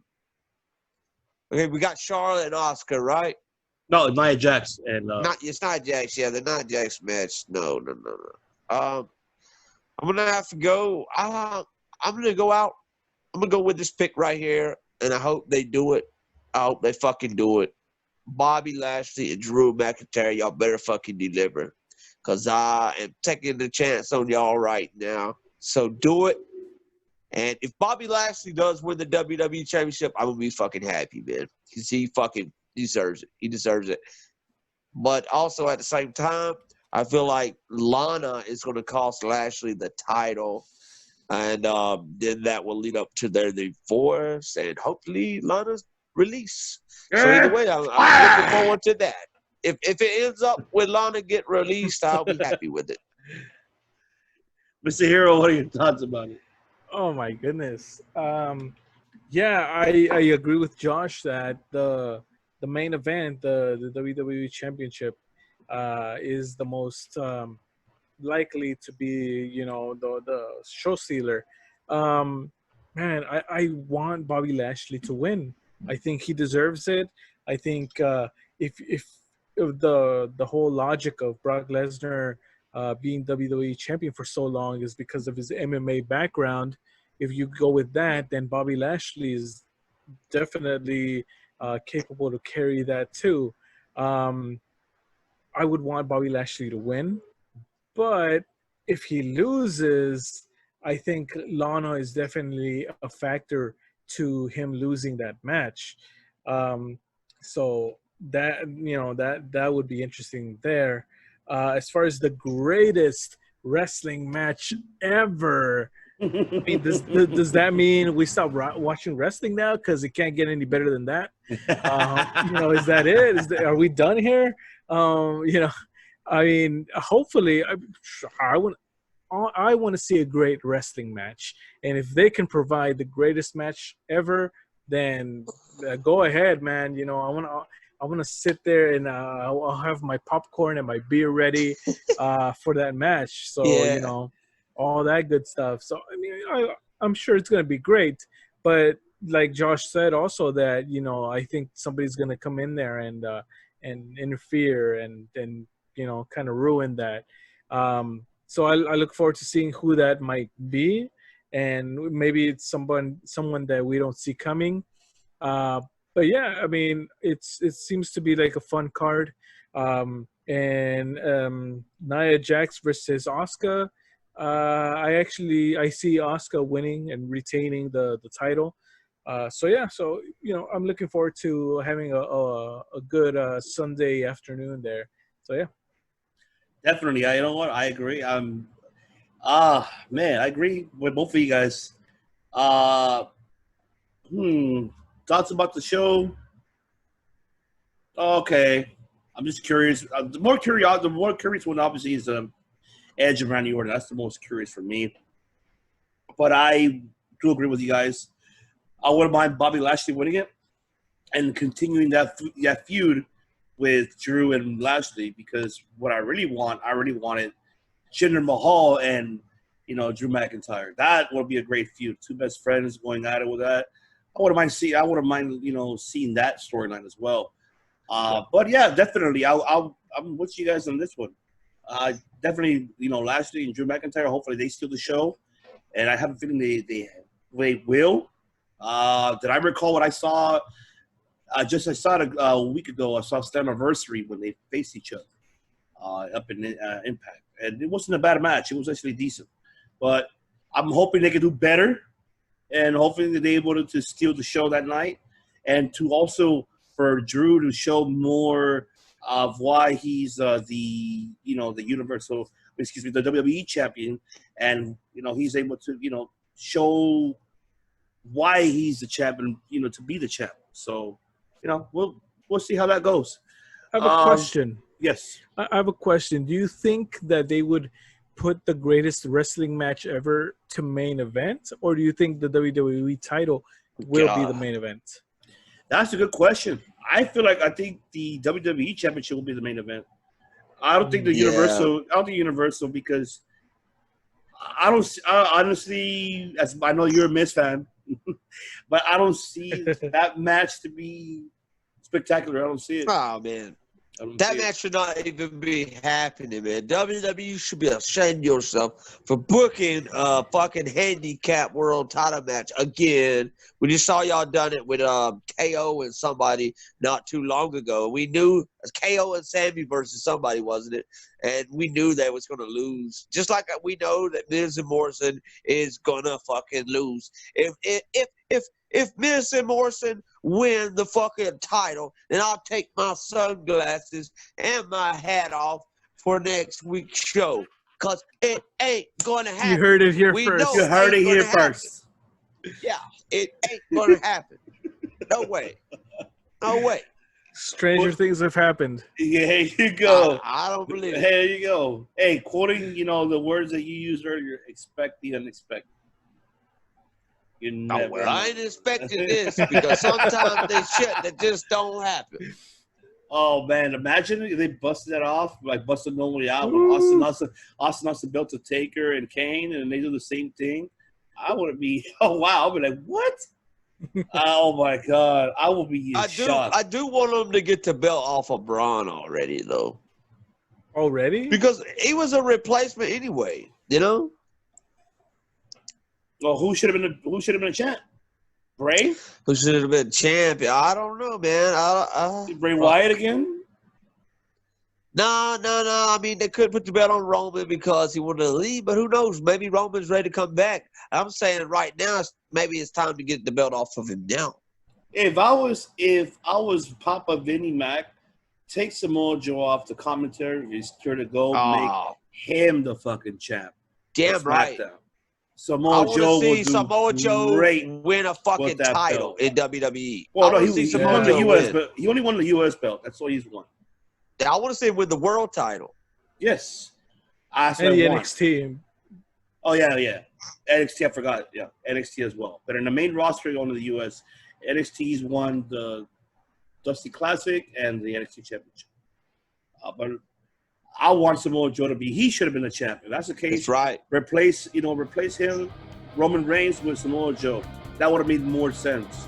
Speaker 4: we got Charlotte and Oscar, right?
Speaker 2: No, Nia Jax and
Speaker 4: It's not Jax. Yeah, the not Jax match. No. I'm gonna have to go. I'm gonna go out. I'm gonna go with this pick right here, and I hope they do it. I hope they fucking do it. Bobby Lashley and Drew McIntyre, y'all better fucking deliver, cause I am taking the chance on y'all right now. So do it. And if Bobby Lashley does win the WWE Championship, I'm gonna be fucking happy, man, because he fucking deserves it. He deserves it. But also at the same time, I feel like Lana is going to cost Lashley the title, and then that will lead up to their divorce and hopefully Lana's release. So either way, I'm looking forward to that. If it ends up with Lana get released, I'll be happy with it.
Speaker 2: Mr. Hero, what are your thoughts about it?
Speaker 3: Oh my goodness. Yeah, I agree with Josh that the main event, the WWE Championship, is the most likely to be, the show stealer. Man, I want Bobby Lashley to win. I think he deserves it. I think if the whole logic of Brock Lesnar being WWE champion for so long is because of his MMA background, if you go with that, then Bobby Lashley is definitely capable to carry that too. I would want Bobby Lashley to win, but if he loses, I think Lana is definitely a factor to him losing that match. So that would be interesting there. As far as the greatest wrestling match ever, I mean, does that mean we stop watching wrestling now because it can't get any better than that? Is that it? Are we done here? I mean, hopefully, I want to see a great wrestling match, and if they can provide the greatest match ever, then go ahead, man. I want to sit there and I'll have my popcorn and my beer ready for that match. So
Speaker 4: Yeah.
Speaker 3: all that good stuff. So I mean, I'm sure it's going to be great, but like Josh said, also that I think somebody's going to come in there and interfere and kind of ruin that. So I look forward to seeing who that might be, and maybe it's someone that we don't see coming. But yeah, I mean, it seems to be like a fun card. And Nia Jax versus Asuka. I see Asuka winning and retaining the title. So I'm looking forward to having a good Sunday afternoon there. So yeah.
Speaker 2: Definitely. You know what? I agree. Man, I agree with both of you guys. Thoughts about the show? Okay. I'm just curious. The more curious one obviously is Edge and Randy Orton. That's the most curious for me. But I do agree with you guys. I wouldn't mind Bobby Lashley winning it and continuing that feud with Drew and Lashley, because what I really wanted Jinder Mahal and Drew McIntyre. That would be a great feud. Two best friends going at it with that. I wouldn't mind seeing that storyline as well. But yeah, definitely. I'm with you guys on this one. Definitely, Lashley and Drew McIntyre. Hopefully, they steal the show, and I have a feeling they will. Did I recall what I saw? I saw it a week ago. I saw Slammiversary when they faced each other up in Impact, and it wasn't a bad match. It was actually decent, but I'm hoping they can do better, and hopefully they're able to steal the show that night, and to also for Drew to show more of why he's the WWE champion, and he's able to show why he's the champion, to be the champion. So, we'll see how that goes.
Speaker 3: I have a question.
Speaker 2: Yes.
Speaker 3: I have a question. Do you think that they would put the greatest wrestling match ever to main event, or do you think the WWE title will be the main event?
Speaker 2: That's a good question. I think the WWE Championship will be the main event. I don't think the Universal. I don't think Universal, because I don't. Honestly, as I know you're a Miz fan, but I don't see that match to be spectacular. I don't see it.
Speaker 4: Oh man,
Speaker 2: I don't
Speaker 4: that
Speaker 2: see it.
Speaker 4: match should not even be happening, man. WWE should be ashamed of yourself for booking a fucking handicap world title match again. We just saw y'all done it with KO and somebody not too long ago. We knew KO and Sammy versus somebody, wasn't it? And we knew they was gonna lose. Just like we know that Miz and Morrison is gonna fucking lose. If Miz and Morrison win the fucking title, then I'll take my sunglasses and my hat off for next week's show. Because it ain't going to happen.
Speaker 3: You heard it here
Speaker 4: We
Speaker 3: first.
Speaker 4: know
Speaker 2: You heard it
Speaker 4: ain't
Speaker 2: here
Speaker 4: gonna happen.
Speaker 2: first.
Speaker 4: Yeah, it ain't going to happen. No way. No way.
Speaker 3: Stranger things have happened.
Speaker 2: Yeah, here you go.
Speaker 4: I don't believe it.
Speaker 2: Here you go. Hey, quoting, the words that you used earlier, expect the unexpected. You
Speaker 4: Oh,
Speaker 2: never
Speaker 4: well,
Speaker 2: know.
Speaker 4: I ain't expecting this because sometimes there's shit that just don't happen.
Speaker 2: Oh man, imagine if they busted that off, like busted No Way Out when Austin built a Taker and Kane, and they do the same thing. I wouldn't be. Oh wow, I'd be like, what? Oh my god, I will be shocked.
Speaker 4: I do want them to get the belt off of Braun already, though,
Speaker 3: Already?
Speaker 4: because he was a replacement anyway. You know.
Speaker 2: Well, who should have been a champ? Bray?
Speaker 4: Who should have been champion? I don't know, man.
Speaker 2: Bray Wyatt again?
Speaker 4: No. I mean, they could put the belt on Roman because he wanted to leave, but who knows? Maybe Roman's ready to come back. I'm saying right now, maybe it's time to get the belt off of him now.
Speaker 2: If I was Papa Vinnie Mac, take Samoa Joe off the commentary. He's sure to go make him the fucking champ.
Speaker 4: Damn right.
Speaker 2: Samoa Joe will do
Speaker 4: Samoa Joe
Speaker 2: great
Speaker 4: win a fucking title
Speaker 2: belt.
Speaker 4: in WWE.
Speaker 2: Well, no,
Speaker 4: I wanna see
Speaker 2: he
Speaker 4: Samoa
Speaker 2: won the
Speaker 4: Joe
Speaker 2: U.S.
Speaker 4: win.
Speaker 2: But he only won the U.S. belt. That's all he's won.
Speaker 4: I want to see him win the world title.
Speaker 2: Yes. I said
Speaker 3: And the
Speaker 2: won.
Speaker 3: NXT.
Speaker 2: Oh, yeah. NXT, I forgot. Yeah, NXT as well. But in the main roster, only the U.S., NXT's won the Dusty Classic and the NXT Championship. But I want Samoa Joe to be. He should have been a champion. That's the case.
Speaker 4: That's right.
Speaker 2: Replace him, Roman Reigns with Samoa Joe. That would have made more sense.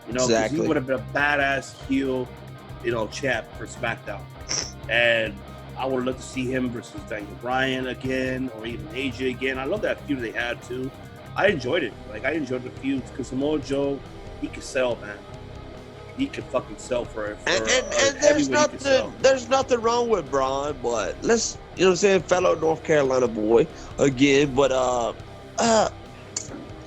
Speaker 2: Because
Speaker 4: Exactly.
Speaker 2: he would have been a badass heel, champ for SmackDown. And I would love to see him versus Daniel Bryan again, or even AJ again. I love that feud they had too. I enjoyed it. I enjoyed the feud because Samoa Joe, he could sell, man. He could fucking sell for it.
Speaker 4: And there's nothing wrong with Braun, but let's, fellow North Carolina boy again, but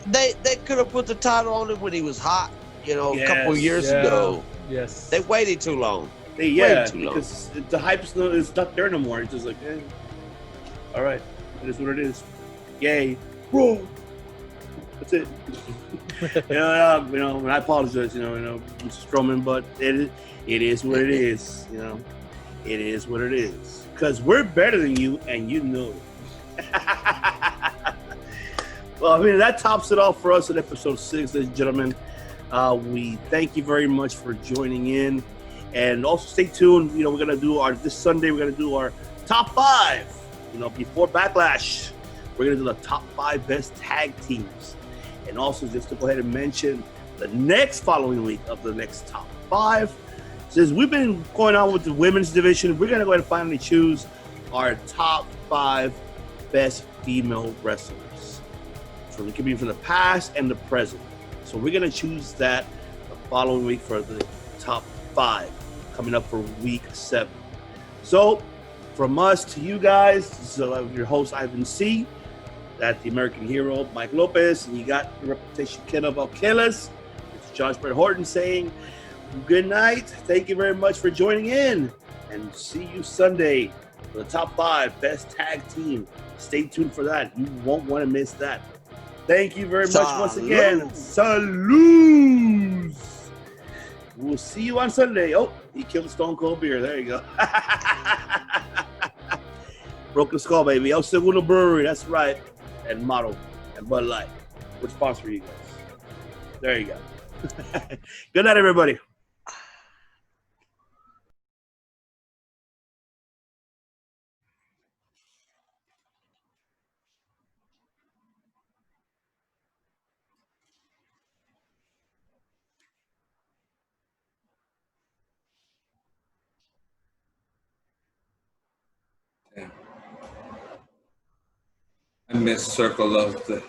Speaker 4: they could have put the title on him when he was hot, a couple years ago.
Speaker 3: Yes.
Speaker 4: They waited too long.
Speaker 2: Because the hype is not there no more. It's just like, all right, it is what it is. Yay, bro. That's it. And I apologize, Mr. Strowman, but it is what it is. It is what it is. Because we're better than you, and you know it. Well, that tops it off for us at episode 6, ladies and gentlemen. We thank you very much for joining in. And also stay tuned. We're going to do this Sunday, we're going to do our top 5. Before Backlash, we're going to do the top 5 best tag teams. And also just to go ahead and mention the next following week of the next top 5. Since we've been going on with the women's division, we're going to go ahead and finally choose our top 5 best female wrestlers. So it could be from the past and the present. So we're going to choose that the following week for the top 5 coming up for week 7. So from us to you guys, this is your host, Ivan C. That's the American Hero, Mike Lopez, and you got the Reputation Killer of Alkelas. It's Josh Brett Horton saying good night. Thank you very much for joining in, and see you Sunday for the top 5 best tag team. Stay tuned for that. You won't want to miss that. Thank you very much once again. Salud. We'll see you on Sunday. Oh, he killed Stone Cold Beer. There you go. Broken Skull, baby. El Segundo Brewery. That's right. And Motto and Bud Light. We're sponsoring you guys. There you go. Good night, everybody.
Speaker 1: Yeah. I miss Circle of the